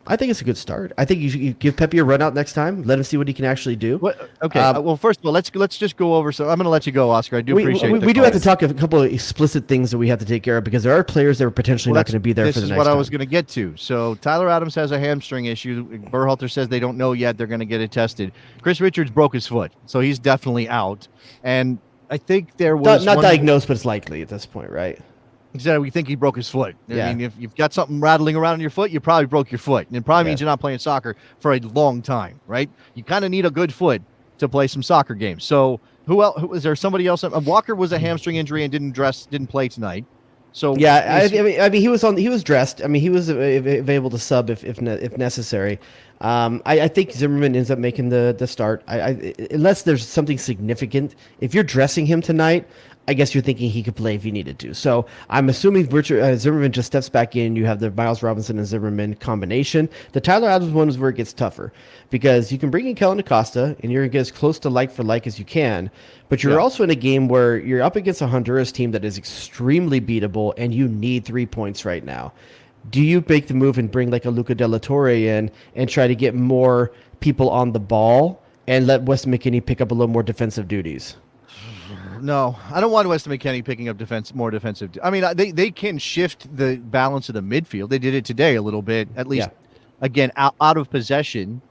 I think it's a good start. I think you give Pepi a run out next time. Let him see what he can actually do. Okay. Well, first of all, let's just go over. So I'm going to let you go, Oscar. I do appreciate it. We do have to talk a couple of explicit things that we have to take care of because there are players that are potentially not going to be there for the next time. This is what I was going to get to. So Tyler Adams has a hamstring issue. Berhalter says they don't know yet. They're going to get it tested. Chris Richards broke his foot, so he's definitely out. And I think there was not diagnosed, but it's likely at this point, right? Exactly. We think he broke his foot. Yeah. I mean, if you've got something rattling around in your foot, you probably broke your foot. And it probably means you're not playing soccer for a long time, right? You kind of need a good foot to play some soccer games. So who else? Is there somebody else? Walker was a hamstring injury and didn't play tonight. So yeah, I mean, he was dressed. I mean, he was able to sub if necessary. I think Zimmerman ends up making the start. Unless there's something significant. If you're dressing him tonight, I guess you're thinking he could play if he needed to. So I'm assuming Zimmerman just steps back in. You have the Miles Robinson and Zimmerman combination. The Tyler Adams one is where it gets tougher because you can bring in Kellen Acosta and you're going to get as close to like for like as you can. But you're also in a game where you're up against a Honduras team that is extremely beatable and you need 3 points right now. Do you make the move and bring like a Luca De La Torre in and try to get more people on the ball and let Wes McKinney pick up a little more defensive duties? No, I don't want Weston McKennie picking up more defensive. I mean, they can shift the balance of the midfield. They did it today a little bit, at least. Again, out of possession,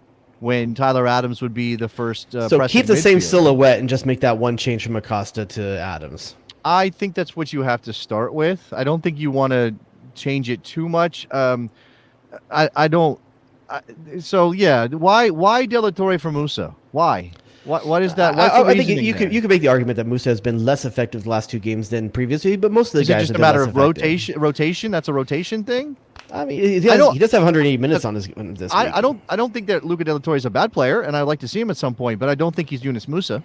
when Tyler Adams would be the first. So keep the same silhouette and just make that one change from Acosta to Adams. I think that's what you have to start with. I don't think you want to change it too much. I don't. So yeah, why De La Torre for Musa? Why? What is that? I think you could make the argument that Musa has been less effective the last 2 games than previously, but most of the guys is it just a matter of rotation? That's a rotation thing. I mean, he does have 180 minutes on this week. I don't think that Luca De La Torre is a bad player, and I'd like to see him at some point, but I don't think he's Yunus Musa.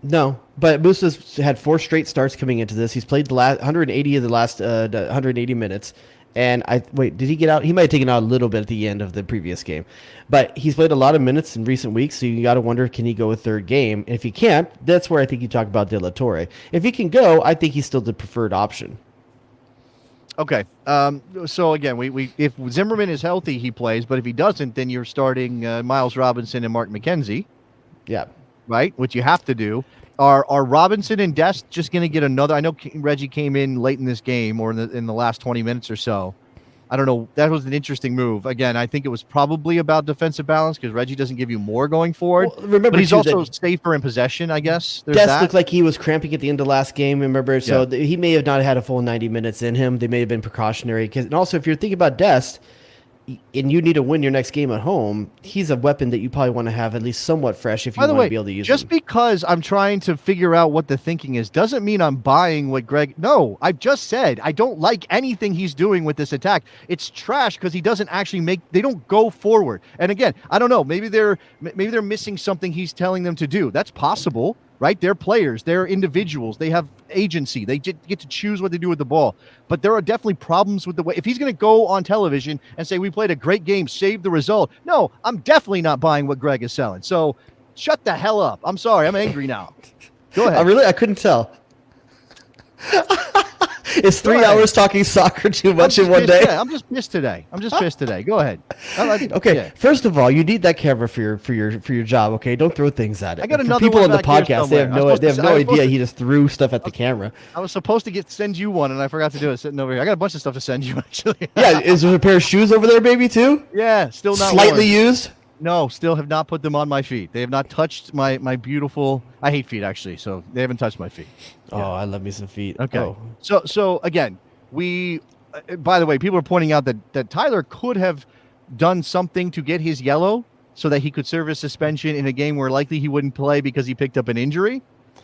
No, but Musa's had 4 straight starts coming into this. He's played the last 180 of the last 180 minutes. And did he get out? He might have taken out a little bit at the end of the previous game, but he's played a lot of minutes in recent weeks. So you got to wonder, can he go a third game? And if he can't, that's where I think you talk about De La Torre. If he can go, I think he's still the preferred option. Okay. So again, we if Zimmerman is healthy, he plays, but if he doesn't, then you're starting Miles Robinson and Mark McKenzie. Yeah. Right. Which you have to do. Are Robinson and Dest just going to get another? I know Reggie came in late in this game or in the last 20 minutes or so. I don't know. That was an interesting move. Again, I think it was probably about defensive balance because Reggie doesn't give you more going forward. Well, remember, but he's also safer in possession, I guess. Dest looked like he was cramping at the end of last game, remember? So he may have not had a full 90 minutes in him. They may have been precautionary. And also, if you're thinking about Dest, and you need to win your next game at home, he's a weapon that you probably want to have at least somewhat fresh if you want to be able to use him. Just because I'm trying to figure out what the thinking is doesn't mean I'm buying what Greg... No, I've just said I don't like anything he's doing with this attack. It's trash because he doesn't actually they don't go forward. And again, I don't know. Maybe they're missing something he's telling them to do. That's possible, right? They're players. They're individuals. They have agency. They get to choose what they do with the ball. But there are definitely problems with the way... If he's going to go on television and say, we played a great game, save the result. No, I'm definitely not buying what Greg is selling. So shut the hell up. I'm sorry. I'm angry now. Go ahead. I couldn't tell. Is 3 hours talking soccer too much in one day? I'm just pissed today. Go ahead. Okay. Yeah. First of all, you need that camera for your job. Okay, don't throw things at it. I got another people one on the podcast. They have no idea he just threw stuff at the camera. I was supposed to send you one, and I forgot to do it. Sitting over here, I got a bunch of stuff to send you actually. Yeah, is there a pair of shoes over there, baby? Too? Yeah, still not slightly used. No, still have not put them on my feet. They have not touched my beautiful... I hate feet, actually, so they haven't touched my feet. Oh, yeah. I love me some feet. Okay. Oh. So again, by the way, people are pointing out that Tyler could have done something to get his yellow so that he could serve a suspension in a game where likely he wouldn't play because he picked up an injury.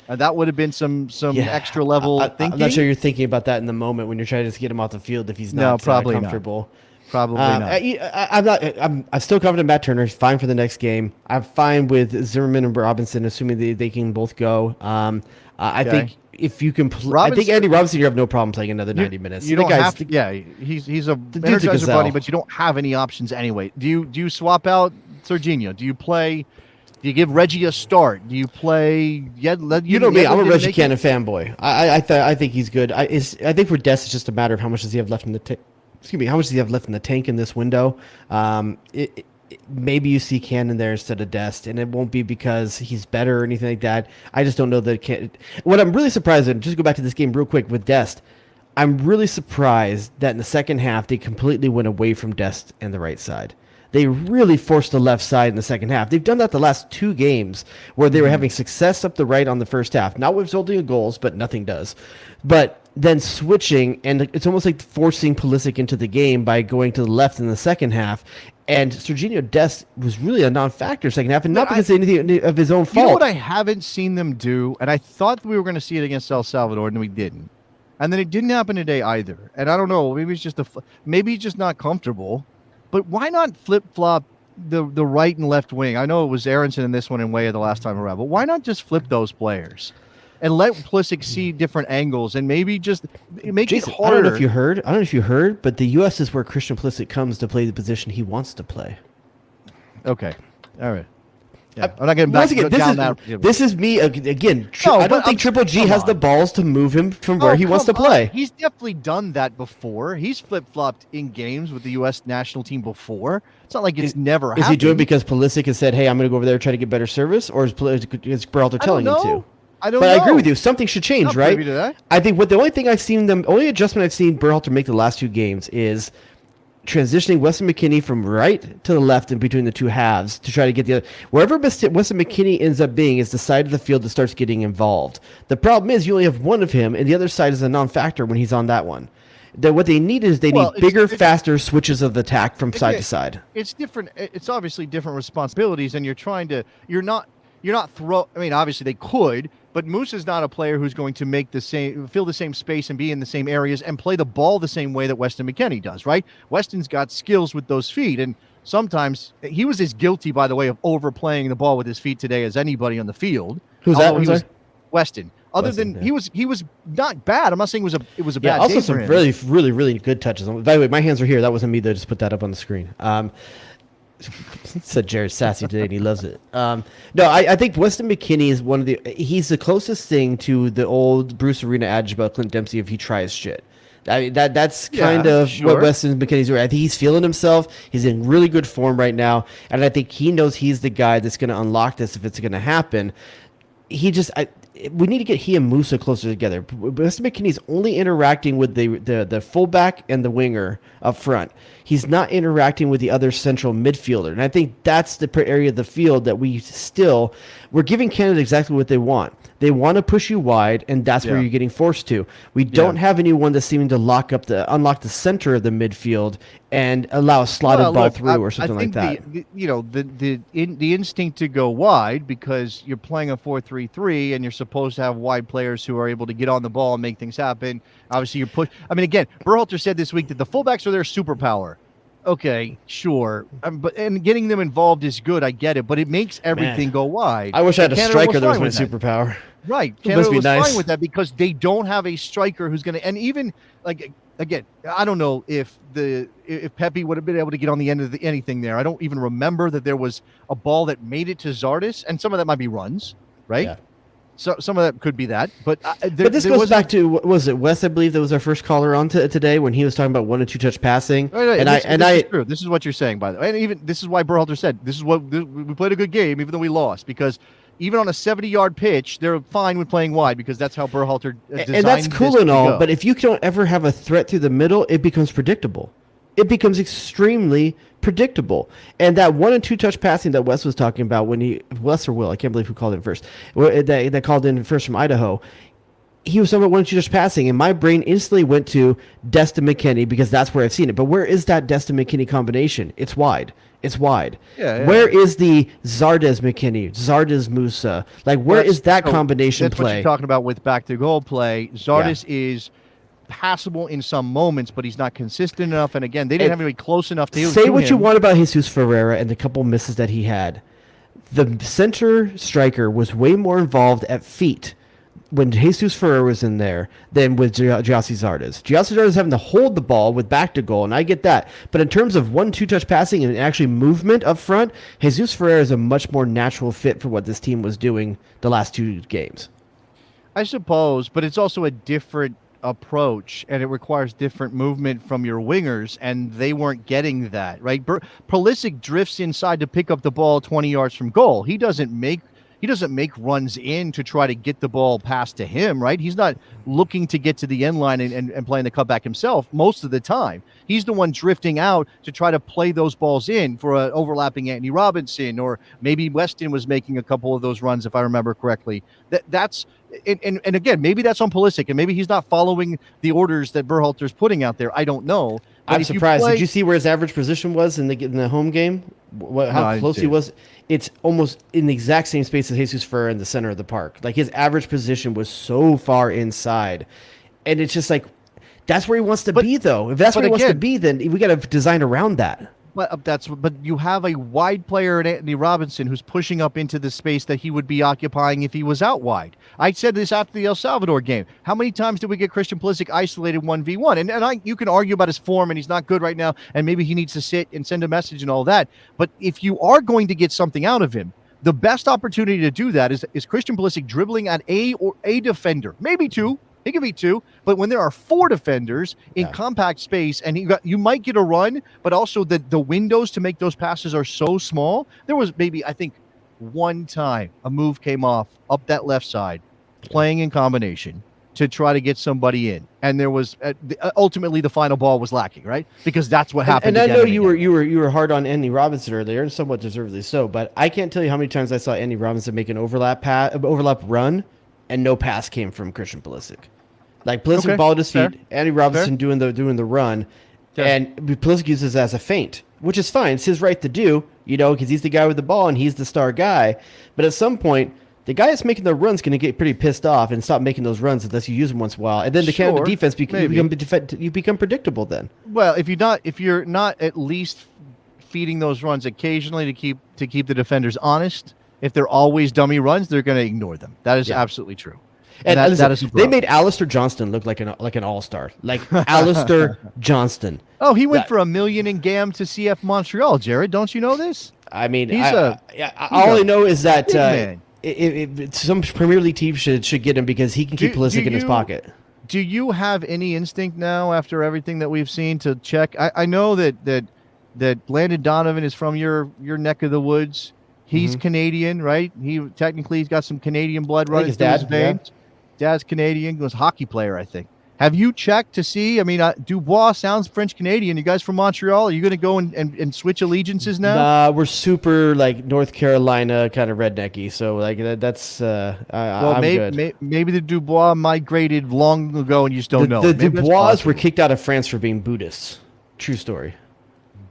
That would have been some extra level thinking. I'm not sure you're thinking about that in the moment when you're trying to just get him off the field if he's not probably comfortable. Not. Probably not. I'm still confident Matt Turner is fine for the next game. I'm fine with Zimmerman and Robinson, assuming they can both go. I think if you can, I think Andy Robinson, you have no problem playing another 90 minutes. You don't have to. Yeah, he's a energizer bunny, but you don't have any options anyway. Do you swap out Serginho? Do you give Reggie a start? Do you play? You know me. I'm a Reggie Cannon fanboy. I think he's good. I think for Dest, it's just a matter of how much does he have left in the tank. Excuse me. How much does he have left in the tank in this window? Maybe you see Cannon there instead of Dest, and it won't be because he's better or anything like that. I just don't know that. What I'm really surprised in, just go back to this game real quick with Dest. I'm really surprised that in the second half they completely went away from Dest and the right side. They really forced the left side in the second half. They've done that the last 2 games where they were having success up the right on the first half. Not resulting in goals, but nothing does. But then switching, and it's almost like forcing Pulisic into the game by going to the left in the second half. And Serginho Dest was really a non-factor second half, and not because of anything of his own fault. You know what I haven't seen them do, and I thought we were going to see it against El Salvador, and we didn't. And then it didn't happen today either. And I don't know, maybe it's just maybe he's just not comfortable. But why not flip-flop the right and left wing? I know it was Aronson in this one and Weah the last time around, but why not just flip those players and let Pulisic see different angles and maybe just make Jason, it harder? I don't know if you heard, but the U.S. is where Christian Pulisic comes to play the position he wants to play. Okay. All right. Yeah. I'm not getting back down that. This is me again. I don't think Triple G has the balls to move him from where he wants to play. He's definitely done that before. He's flip-flopped in games with the U.S. national team before. It's not like it's never happened. Is he doing it because Pulisic has said, hey, I'm going to go over there and try to get better service? Or is Berhalter telling him to? I don't but know. I agree with you. Something should change, Not right? privy to that. I think the only adjustment I've seen Berhalter make the last 2 games is transitioning Weston McKennie from right to the left in between the 2 halves to try to get the other. Wherever Weston McKennie ends up being is the side of the field that starts getting involved. The problem is you only have one of him, and the other side is a non-factor when he's on that one. What they need is need bigger, faster switches of attack from side to side. It's different. It's obviously different responsibilities, and you're not I mean, obviously they could, but Moose is not a player who's going to fill the same space and be in the same areas and play the ball the same way that Weston McKennie does, right? Weston's got skills with those feet, and sometimes he was as guilty, by the way, of overplaying the ball with his feet today as anybody on the field. Who's that? Weston. He was not bad. I'm not saying it was a bad. Also day some for him. really, really, really good touches. By the way, my hands are here. That wasn't me that just put that up on the screen. Said Jared Sassy today, and he loves it. No, I think Weston McKennie is he's the closest thing to the old Bruce Arena adage about Clint Dempsey if he tries shit. I mean, that's kind of what Weston McKennie's doing. I think he's feeling himself. He's in really good form right now, and I think he knows he's the guy that's going to unlock this if it's going to happen. We need to get he and Musa closer together. Weston McKennie's only interacting with the fullback and the winger up front. He's not interacting with the other central midfielder. And I think that's the area of the field that we're giving Canada exactly what they want. They want to push you wide, and that's where you're getting forced to. We don't have anyone that's seeming to unlock the center of the midfield and allow a slotted ball through or something like that. The instinct to go wide, because you're playing a 4-3-3 and you're supposed to have wide players who are able to get on the ball and make things happen. Obviously, again, Berhalter said this week that the fullbacks are their superpower. Okay, sure, but getting them involved is good. I get it, but it makes everything go wide. I wish I had a striker that was my superpower. Right, Canada was fine with that because they don't have a striker who's going to. And even again, I don't know if Pepi would have been able to get on the end of anything there. I don't even remember that there was a ball that made it to Zardes, and some of that might be runs, right? Yeah. So some of that could be that, but this goes back to was it Wes? I believe that was our first caller on today when he was talking about 1 and 2 touch passing. Right. This is true. This is what you're saying, by the way, and even this is why Berhalter said we played a good game even though we lost, because even on a 70-yard pitch, they're fine with playing wide because that's how Berhalter designed. And that's cool and all, but if you don't ever have a threat through the middle, it becomes predictable. It becomes extremely predictable. And that 1 and 2 touch passing that Wes was talking about Wes or Will, I can't believe who called in first. That called in first from Idaho. He was talking about 1 and 2 touch passing, and my brain instantly went to Destin McKennie because that's where I've seen it. But where is that Destin McKennie combination? It's wide. Yeah. Where is the Zardes McKennie, Zardes Musa? Where is that combination play? That's what you're talking about with back to goal play. Zardes is passable in some moments, but he's not consistent enough. And again, they didn't have anybody close enough to say what you want about Jesus Ferreira and the couple misses that he had. The center striker was way more involved at feet when Jesus Ferreira was in there than with Gyasi Zardes. Gyasi Zardes having to hold the ball with back to goal, and I get that. But in terms of 1-2 touch passing and actually movement up front, Jesus Ferreira is a much more natural fit for what this team was doing the last 2 games. I suppose, but it's also a different approach, and it requires different movement from your wingers, and they weren't getting that, right? Pulisic drifts inside to pick up the ball 20 yards from goal. He doesn't make runs in to try to get the ball passed to him, right? He's not looking to get to the end line and playing the cutback himself most of the time. He's the one drifting out to try to play those balls in for an overlapping Anthony Robinson, or maybe Weston was making a couple of those runs, if I remember correctly. And again, maybe that's on Pulisic, and maybe he's not following the orders that Berhalter's putting out there. I don't know. But I'm surprised. Did you see where his average position was in the home game? How close he was? It's almost in the exact same space as Jesus Ferreira in the center of the park. His average position was so far inside, and it's just that's where he wants to be, though. If that's where he wants to be, then we got to design around that. But you have a wide player in Anthony Robinson who's pushing up into the space that he would be occupying if he was out wide. I said this after the El Salvador game. How many times did we get Christian Pulisic isolated 1v1? And you can argue about his form, and he's not good right now, and maybe he needs to sit and send a message and all that. But if you are going to get something out of him, the best opportunity to do that is Christian Pulisic dribbling at a defender, maybe 2. It could be 2, but when there are 4 defenders in compact space, and you might get a run, but also the windows to make those passes are so small. There was maybe, I think, one time a move came off up that left side, playing in combination to try to get somebody in, and there was ultimately the final ball was lacking, right? Because that's what happened. And I know you were hard on Andy Robinson earlier, and somewhat deservedly so. But I can't tell you how many times I saw Andy Robinson make an overlap run, and no pass came from Christian Pulisic. Like Pulisic ball at his feet, Andy Robinson doing the run, and Pulisic uses it as a feint, which is fine. It's his right to do, because he's the guy with the ball and he's the star guy. But at some point, the guy that's making the run's going to get pretty pissed off and stop making those runs unless you use them once in a while. And then the defense you become predictable then. Well, if you're not at least feeding those runs occasionally to keep the defenders honest, if they're always dummy runs, they're going to ignore them. That is absolutely true. And that is they made Alistair Johnston look like an all-star. Like Alistair Johnston. Oh, he went for $1 million in GAM to CF Montreal, Jared. Don't you know this? I mean, all I know is that some Premier League team should get him because he can keep Pulisic in his pocket. Do you have any instinct now after everything that we've seen to check? I know that Landon Donovan is from your neck of the woods. He's Canadian, right? He's got some Canadian blood running through his veins. Dad's Canadian. Was a hockey player, I think. Have you checked to see? I mean, Dubois sounds French-Canadian. You guys from Montreal? Are you going to go and switch allegiances now? Nah, we're super, North Carolina kind of rednecky. So, that's I'm good. Maybe the Dubois migrated long ago and you just don't know. The Dubois were kicked out of France for being Buddhists. True story.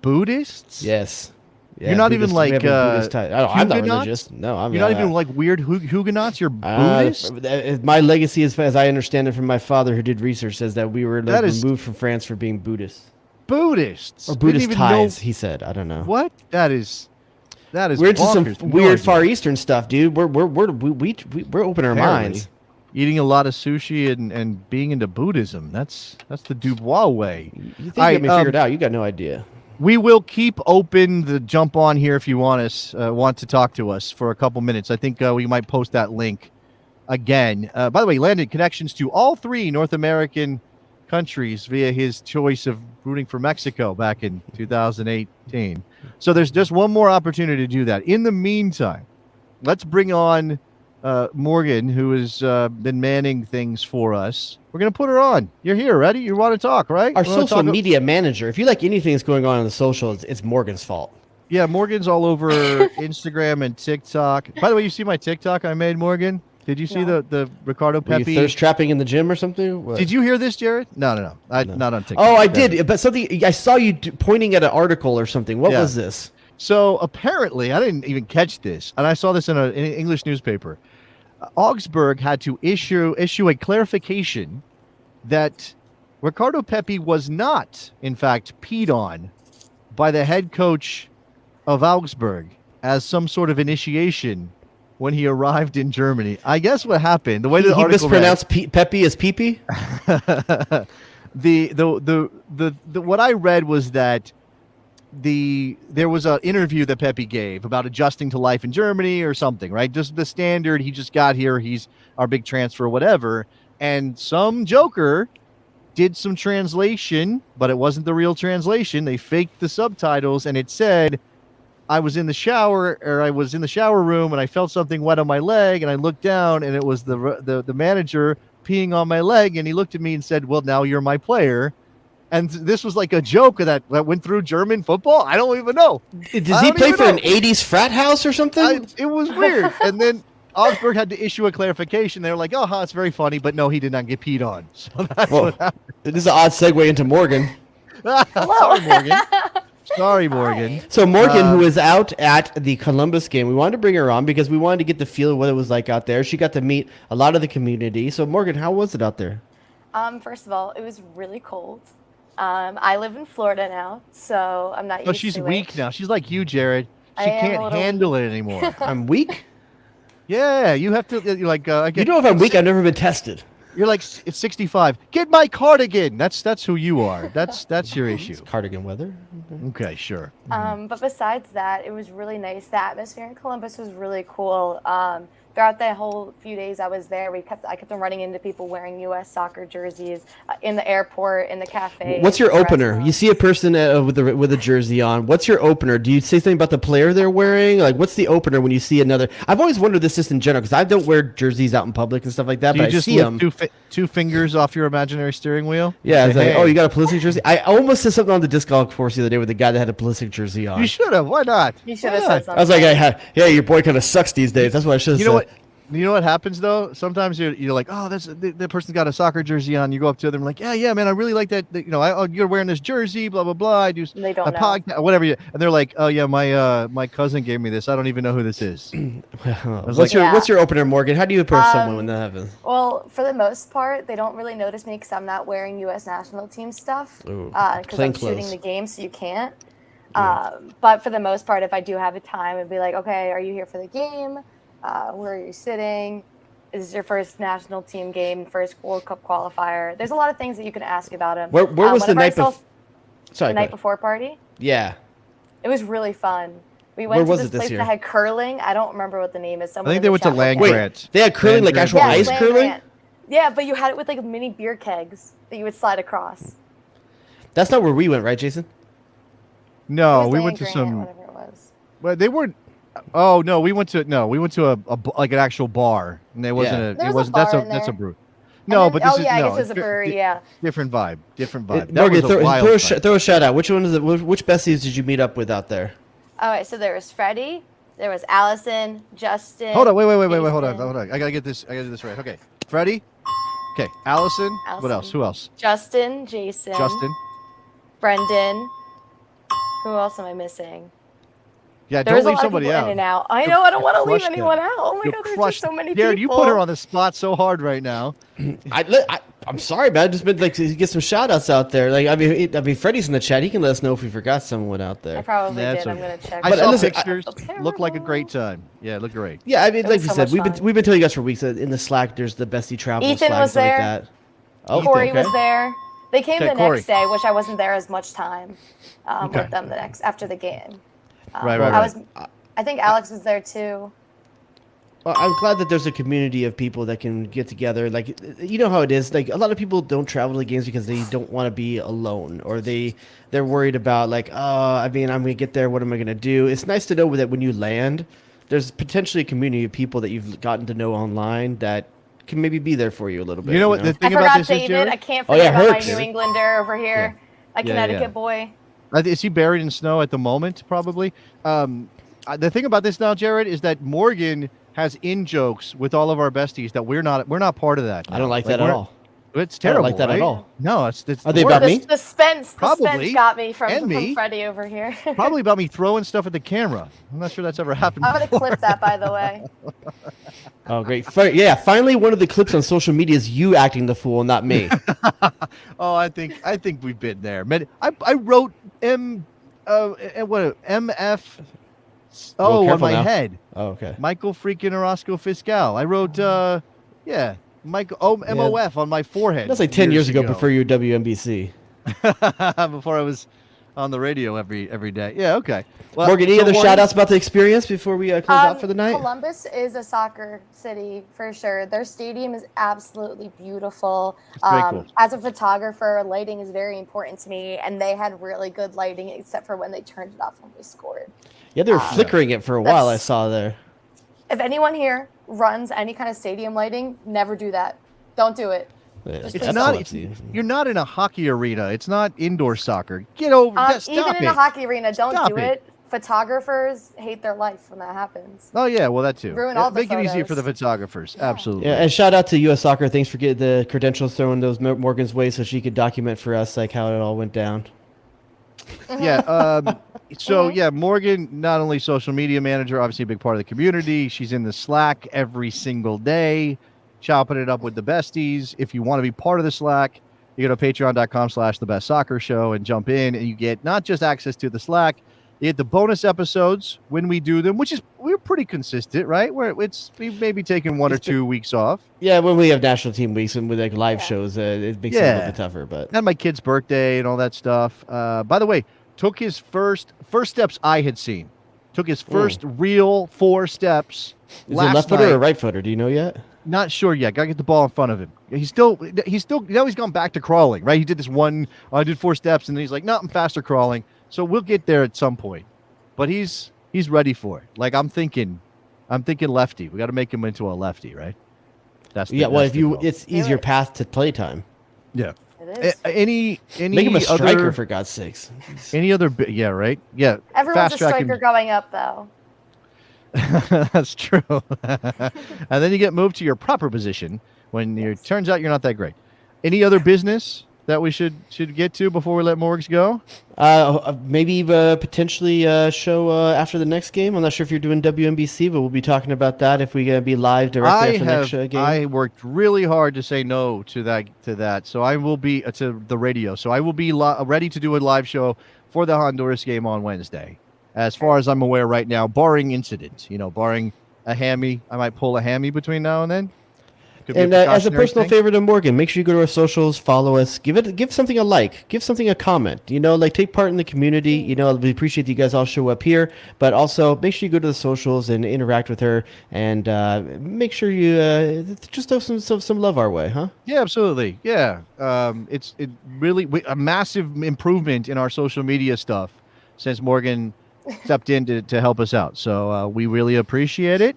Buddhists? Yes. Yeah, you're not even like I'm not religious. No, you're not even like weird Huguenots. You're Buddhist. My legacy, as I understand it from my father, who did research, says that we were removed from France for being Buddhists. Buddhists or Buddhist ties. He said, I don't know what that is. We're into some weird Far Eastern stuff, dude. We're opening our minds. Eating a lot of sushi and being into Buddhism. That's the Dubois way. You think you got me figured out? You got no idea. We will keep open the jump on here if you want to talk to us for a couple minutes. I think we might post that link again. By the way, he landed connections to all 3 North American countries via his choice of rooting for Mexico back in 2018. So there's just one more opportunity to do that. In the meantime, let's bring on Morgan, who has been manning things for us. We're going to put her on. You're here, ready? You want to talk, right? Our social media manager. If you like anything that's going on the socials, it's Morgan's fault. Yeah, Morgan's all over Instagram and TikTok. By the way, you see my TikTok I made, Morgan? Did you see the Ricardo Pepi? Were you thirst trapping in the gym or something? What? Did you hear this, Jared? No. Not on TikTok. Oh, I did. But I saw you pointing at an article or something. What was this? So apparently, I didn't even catch this, and I saw this in an English newspaper. Augsburg had to issue a clarification that Ricardo Pepi was not, in fact, peed on by the head coach of Augsburg as some sort of initiation when he arrived in Germany. I guess what happened, the way the article mispronounced Pepi as Pepe. What I read was that there was an interview that Pepi gave about adjusting to life in Germany or something, right? Just the standard. He just got here. He's our big transfer or whatever. And some joker did some translation, but it wasn't the real translation. They faked the subtitles, and it said, I was in the shower room and I felt something wet on my leg, and I looked down and it was the manager peeing on my leg, and he looked at me and said, well, now you're my player. And this was like a joke that went through German football. I don't even know. Does he play for an 80s frat house or something? It was weird. And then Augsburg had to issue a clarification. They were like, it's very funny, but no, he did not get peed on. So that's what happened. This is an odd segue into Morgan. Sorry, Morgan. So Morgan, who was out at the Columbus game, we wanted to bring her on because we wanted to get the feel of what it was like out there. She got to meet a lot of the community. So Morgan, how was it out there? First of all, it was really cold. I live in Florida now, so I'm not used to it. Oh, she's weak now. She's like you, Jared. She can't handle it anymore. I'm weak? Yeah, you have to, you're like... you know if I'm weak, I've never been tested. You're like, it's 65. Get my cardigan. That's who you are. That's your issue. It's cardigan weather. Okay, sure. But besides that, it was really nice. The atmosphere in Columbus was really cool. throughout that whole few days I was there, I kept on running into people wearing U.S. soccer jerseys in the airport, in the cafe. What's your opener? You see a person with a jersey on. What's your opener? Do you say something about the player they're wearing? Like, what's the opener when you see another? I've always wondered this just in general because I don't wear jerseys out in public and stuff like that. Do but you just I see them. two fingers off your imaginary steering wheel? Yeah, it's Say, like, hey. oh, you got a Pulisic jersey? I almost said something on the disc golf course the other day with the guy that had a Pulisic jersey on. You should have. Why not? You should have said something. I was like, yeah, your boy kind of sucks these days. That's what I should have said. You know what happens though? Sometimes you're like, oh, the person's got a soccer jersey on. You go up to them like, yeah, man, I really like that. You're wearing this jersey, blah blah blah. I do they don't know. podcast, whatever. And they're like, oh yeah, my cousin gave me this. I don't even know who this is. What's your opener, Morgan? How do you approach someone when that happens? Well, for the most part, they don't really notice me because I'm not wearing U.S. national team stuff because I'm shooting the game, so you can't. But for the most part, if I do have a time, it'd be like, okay, are you here for the game? Where are you sitting? Is this your first national team game, first World Cup qualifier? There's a lot of things that you can ask about him. Where was the night before? The night before party? Yeah. It was really fun. We went to this place that had curling. I don't remember what the name is. I think they went to Land Grant. They had curling, like actual ice curling? Yeah, but you had it with like mini beer kegs that you would slide across. That's not where we went, right, Jason? No, we went to some. Whatever it was. Well, they weren't. Oh no, we went to a like an actual bar, and there wasn't that's a brew. No, but this is I guess it's a brewery. Yeah, different vibe. Morgan, throw a shout out. Which besties did you meet up with out there? All right, so there was Freddie, there was Allison, Justin. Hold on, wait, hold on. I gotta get this right. Okay, Freddie. Okay, Allison. What else? Who else? Justin, Jason. Brendan. Who else am I missing? Yeah, don't leave somebody out. In and out. I know, I don't want to leave anyone out. Oh my God, there's just so many people. Jared, you put her on the spot so hard right now. I'm sorry, man. I just been like to get some shout outs out there. Like I mean, Freddie's in the chat. He can let us know if we forgot someone out there. I probably did. I'm gonna check. I saw pictures. Looked like a great time. Yeah, looked great. Yeah, I mean, like we said, we've been telling you guys for weeks that in the Slack there's the bestie travel. Ethan was there. Like that. Oh, Corey was there. They came the next day, which I wasn't there as much time with them after the game. Right. I think Alex was there too. Well, I'm glad that there's a community of people that can get together. Like, you know how it is. Like, a lot of people don't travel to games because they don't want to be alone, or they're worried about like, I mean, I'm gonna get there. What am I gonna do? It's nice to know that when you land, there's potentially a community of people that you've gotten to know online that can maybe be there for you a little bit. You know what the thing about this David. is, Jared? I can't forget about my New Englander over here, a Connecticut boy. Is he buried in snow at the moment? Probably. The thing about this now, Jared, is that Morgan has in-jokes with all of our besties that we're not part of that. I don't like that at all. It's terrible. I don't like that right? at all. No, it's Are they about me? The suspense Probably. got me from Freddie over here. Probably about me throwing stuff at the camera. I'm not sure that's ever happened. I'm gonna clip that, by the way. Oh, great! Yeah, finally, one of the clips on social media is you acting the fool, not me. Oh, I think we've been there. I wrote MF. Oh, on my head. Oh, okay. Michael freaking Orozco Fiscal. I wrote, Michael MOF on my forehead. That's like 10 years ago before you were WNBC. Before I was on the radio every day. Yeah, okay. Well, Morgan, any other shout-outs about the experience before we close out for the night? Columbus is a soccer city for sure. Their stadium is absolutely beautiful. Very cool. As a photographer, lighting is very important to me, and they had really good lighting except for when they turned it off when we scored. Yeah, they were flickering it for a while, I saw there. If anyone here runs any kind of stadium lighting, never do that. Don't do it. It's not. You're not in a hockey arena. It's not indoor soccer. Get over that. Stop even it. in a hockey arena, don't Stop do it. Photographers hate their life when that happens. Oh yeah, well that too. Ruin all the Make it easier photos. for the photographers. Absolutely. Yeah, and shout out to U.S. Soccer. Thanks for getting the credentials thrown those Morgan's way so she could document for us like how it all went down. Yeah. So yeah, Morgan, not only social media manager, obviously a big part of the community. She's in the Slack every single day, chopping it up with the besties. If you want to be part of the Slack, you go to patreon.com/thebestsoccershow and jump in, and you get not just access to the Slack, you get the bonus episodes when we do them, we're pretty consistent, right? We've maybe taken 1 or 2 weeks off. Yeah, when we have national team weeks and with like live shows, it makes it a little bit tougher. But and my kid's birthday and all that stuff. By the way, took his first steps I had seen Took his first real 4 steps. Is he left footer or right footer? Do you know yet? Not sure yet. Got to get the ball in front of him. He's still. He's gone back to crawling. Right. He did this one. I did 4 steps, and then he's like, no, I'm faster crawling. So we'll get there at some point. But he's ready for it. Like I'm thinking lefty. We got to make him into a lefty, right? That's it's easier path to playtime. Yeah. It is. Any make him a striker for God's sakes. Any other? Yeah. Right. Yeah. Everyone's a striker growing up, though. That's true. And then you get moved to your proper position when it turns out you're not that great. Any other business that we should get to before we let Morgs go? Maybe potentially show after the next game. I'm not sure if you're doing WNBC, but we'll be talking about that if we're going to be live directly after the next game. I worked really hard to say no to that. So I will be to the radio. So I will be ready to do a live show for the Honduras game on Wednesday. As far as I'm aware right now, barring incident, barring a hammy, I might pull a hammy between now and then. And as a personal favorite of Morgan, make sure you go to our socials, follow us, give something a like, give something a comment. Take part in the community. We appreciate that you guys all show up here, but also make sure you go to the socials and interact with her, and make sure you just throw some love our way, huh? Yeah, absolutely. Yeah, it's really a massive improvement in our social media stuff since Morgan stepped in to help us out. So we really appreciate it.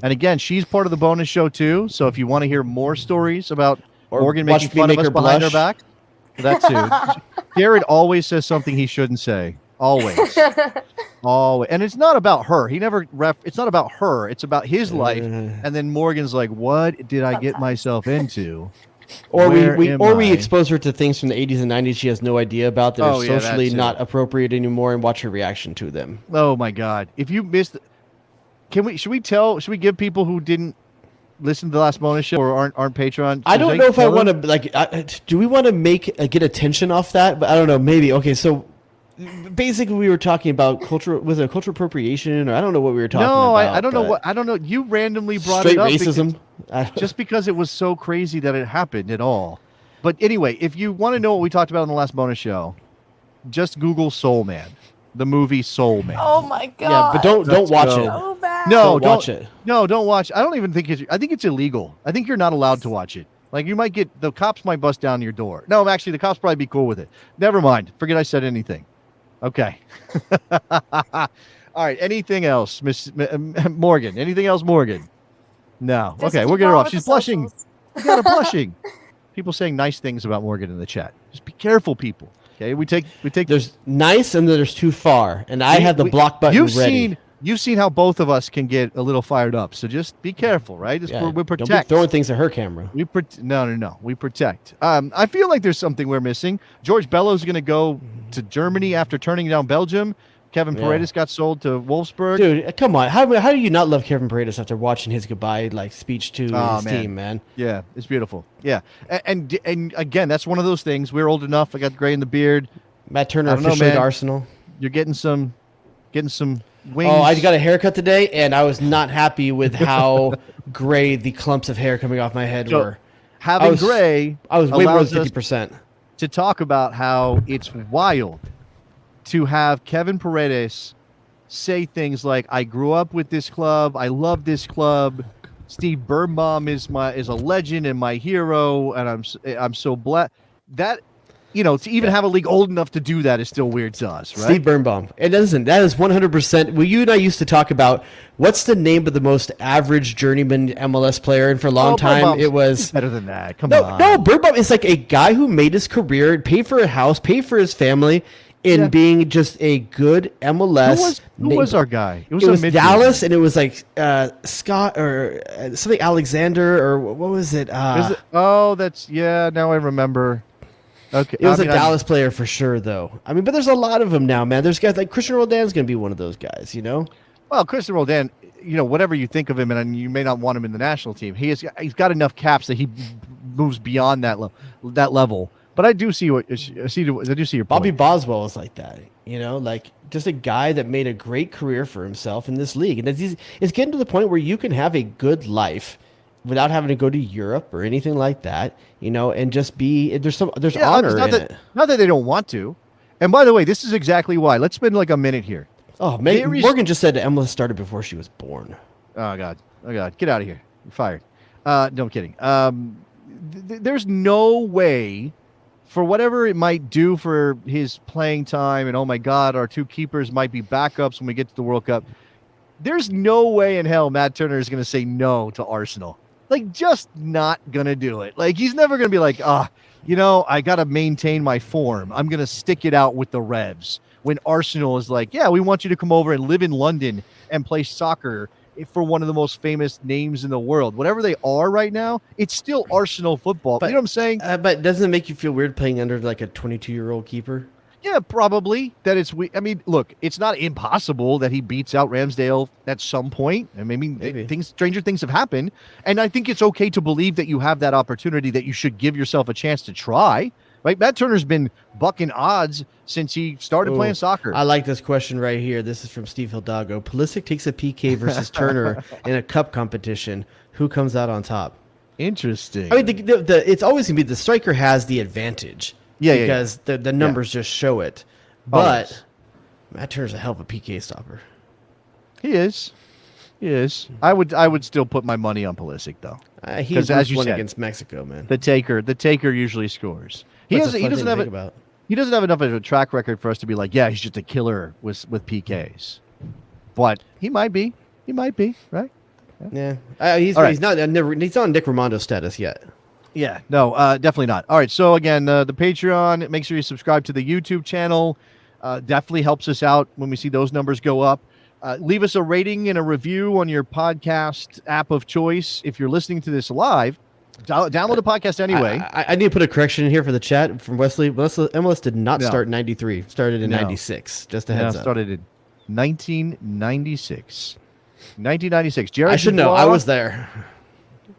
And again, she's part of the bonus show too. So if you want to hear more stories about Morgan making fun of us behind her back, that too. Jared always says something he shouldn't say. Always. Always. And it's not about her. It's not about her. It's about his life. And then Morgan's like, what did I get myself into? Or we expose her to things from the 80s and 90s she has no idea about that are socially not appropriate anymore, and watch her reaction to them. Oh my God! If you missed, should we give people who didn't listen to the last bonus show or aren't Patreon? I don't know if I want to do we want to get attention off that? But I don't know. Maybe okay. So basically, we were talking about cultural appropriation, or I don't know what we were talking about. No, I don't know I don't know. You randomly brought it up. Straight racism. Just because it was so crazy that it happened at all. But anyway, if you want to know what we talked about in the last bonus show, just Google Soul Man, the movie Soul Man. Oh my God! Yeah, but don't watch it. So bad. No, don't watch it. No, don't watch. I don't even think I think it's illegal. I think you're not allowed to watch it. Like the cops might bust down your door. No, actually, the cops probably be cool with it. Never mind. Forget I said anything. Okay. All right. Anything else, Miss Morgan? Anything else, Morgan? No. Just okay, we'll get her off. She's blushing. We got her blushing. People saying nice things about Morgan in the chat. Just be careful, people. Okay, we take. There's nice and there's too far, and I have the block button ready. You've seen how both of us can get a little fired up, so just be careful, right? We protect. Don't be throwing things at her camera. No. We protect. I feel like there's something we're missing. George Bellows is going to go to Germany after turning down Belgium. Kevin Paredes got sold to Wolfsburg. Dude, come on. How do you not love Kevin Paredes after watching his goodbye speech to his team, man? Yeah, it's beautiful. Yeah, and again, that's one of those things. We're old enough. I got gray in the beard. Matt Turner officially at Arsenal. You're getting some wings. Oh, I got a haircut today, and I was not happy with how gray the clumps of hair coming off my head were. Having gray, I was way more than 50%. To talk about how it's wild to have Kevin Paredes say things like, I grew up with this club, I love this club, Steve Birnbaum is a legend and my hero, and I'm so blessed. That, to even have a league old enough to do that is still weird to us, right? Steve Birnbaum. It doesn't. That is 100%. Well, you and I used to talk about what's the name of the most average journeyman MLS player, and for a long time it was better than that. Come on. No, Birnbaum is like a guy who made his career, paid for a house, paid for his family, in being just a good MLS. Who was our guy? It was Dallas, and it was like Scott or something Alexander, or what was it? Now I remember. Okay, it was a Dallas player for sure, though. I mean, but there's a lot of them now, man. There's guys like Christian Roldan's going to be one of those guys, Well, Christian Roldan, whatever you think of him, and you may not want him in the national team, he's got enough caps that he moves beyond that level. But I do see your point. Bobby Boswell is like that, like just a guy that made a great career for himself in this league, and it's getting to the point where you can have a good life without having to go to Europe or anything like that, and just be there's honor in it. Not that they don't want to. And by the way, this is exactly why. Let's spend like a minute here. Oh, Morgan just said MLS started before she was born. Oh God! Get out of here! You're fired. No, I'm kidding. There's no way, for whatever it might do for his playing time, and oh my God, our two keepers might be backups when we get to the World Cup. There's no way in hell Matt Turner is going to say no to Arsenal. Like, just not going to do it. Like, he's never going to be like, I got to maintain my form. I'm going to stick it out with the Revs. When Arsenal is like, yeah, we want you to come over and live in London and play soccer for one of the most famous names in the world. Whatever they are right now, it's still Arsenal football. You know what I'm saying? But doesn't it make you feel weird playing under like a 22-year-old keeper? Yeah, probably. I mean, look, it's not impossible that he beats out Ramsdale at some point. I mean, maybe. Stranger things have happened. And I think it's okay to believe that you have that opportunity, that you should give yourself a chance to try. Right? Matt Turner's been bucking odds since he started playing soccer. I like this question right here. This is from Steve Hildago. Pulisic takes a PK versus Turner in a cup competition. Who comes out on top? Interesting. I mean, it's always going to be the striker has the advantage. Because the numbers just show it. But Matt Turner's a hell of a PK stopper. He is. I would still put my money on Pulisic though. He's as you said against Mexico, man. The taker usually scores. He doesn't have enough of a track record for us to be like, yeah, he's just a killer with PKs. But he might be. Right? Yeah. He's not on Nick Raimondo status yet. Yeah, no, definitely not. All right, so again, the Patreon, make sure you subscribe to the YouTube channel. Definitely helps us out when we see those numbers go up. Leave us a rating and a review on your podcast app of choice. If you're listening to this live, download the podcast anyway. I need to put a correction in here for the chat from Wesley. MLS did not start in 93. Started in 96. Just a heads up. Started in 1996. 1996. Jared I should know. I was there.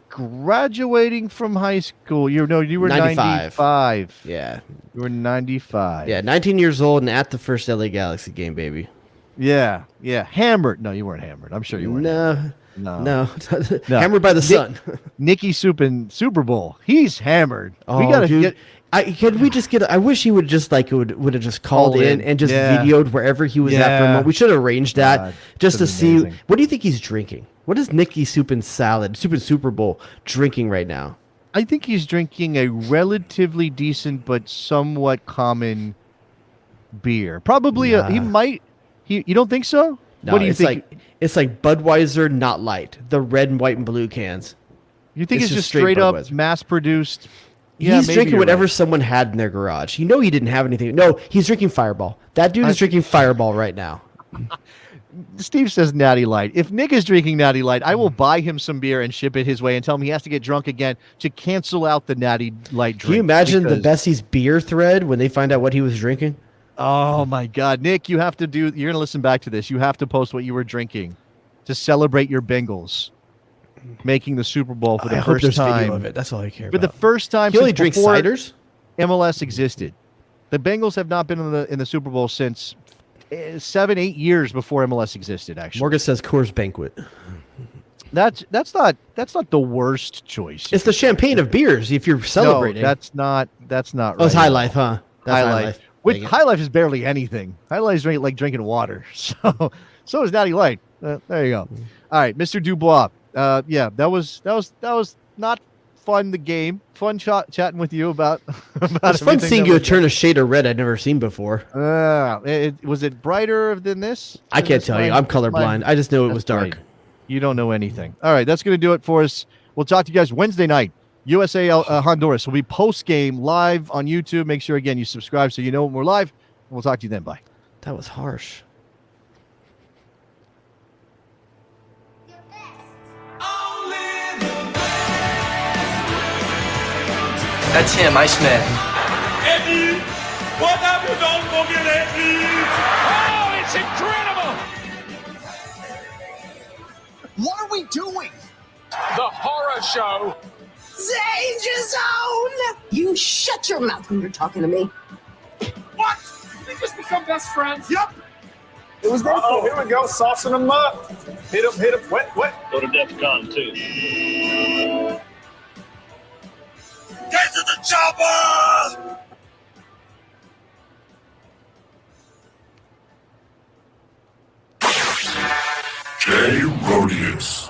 Graduating from high school, you were 95. Yeah, you were 95. Yeah, 19 years old and at the first LA Galaxy game, baby. Yeah, hammered. No, you weren't hammered. I'm sure you weren't. No. Hammered by the sun. Nicky Supin Super Bowl. He's hammered. Oh, we gotta get. Can we just get? I wish he would just would have just called in and just videoed wherever he was at for a moment. We should have arranged that just to see. What do you think he's drinking? What is Nicky Supin Super Bowl drinking right now? I think he's drinking a relatively decent but somewhat common beer. Probably he might. You don't think so? No, what do you think? It's like Budweiser, not light. The red and white and blue cans. You think it's just straight up mass produced? He's drinking whatever someone had in their garage. You know he didn't have anything. No, he's drinking Fireball. That dude is drinking Fireball right now. Steve says Natty Light. If Nick is drinking Natty Light, I will buy him some beer and ship it his way and tell him he has to get drunk again to cancel out the Natty Light drink. Can you imagine the Bessie's beer thread when they find out what he was drinking? Oh my God, Nick, you're going to listen back to this. You have to post what you were drinking to celebrate your Bengals making the Super Bowl for the first time. Video of it. That's all I care about. For the first time he only drinks ciders? MLS existed. The Bengals have not been in the Super Bowl since 7-8 years before MLS existed, actually. Morgan says Coors Banquet. That's not the worst choice. It's the champagne of beers if you're celebrating. No, that's not right. Oh, it's High Life, huh? That's High Life. Which High Life is barely anything. High Life is like drinking water. So is Natty Light. There you go. All right, Mr. Dubois. That was not fun. The game, fun chatting with you about. It's fun seeing you turn a shade of red I'd never seen before. Was it brighter than this? I can't tell you. I'm colorblind. I just know it was dark. Right. You don't know anything. All right, that's going to do it for us. We'll talk to you guys Wednesday night. USA Honduras will be post game live on YouTube. Make sure again you subscribe so you know when we're live. We'll talk to you then. Bye. That was harsh. That's him, Iceman. Eddie, what have you done for me lately? Oh, it's incredible! What are we doing? The horror show. Danger zone! You shut your mouth when you're talking to me. What? We just become best friends? Yep. It was there. Oh, here we go. Saucing them up. Hit him. Wet. Go to DEFCON 2. Get to the chopper! Jay Rodius.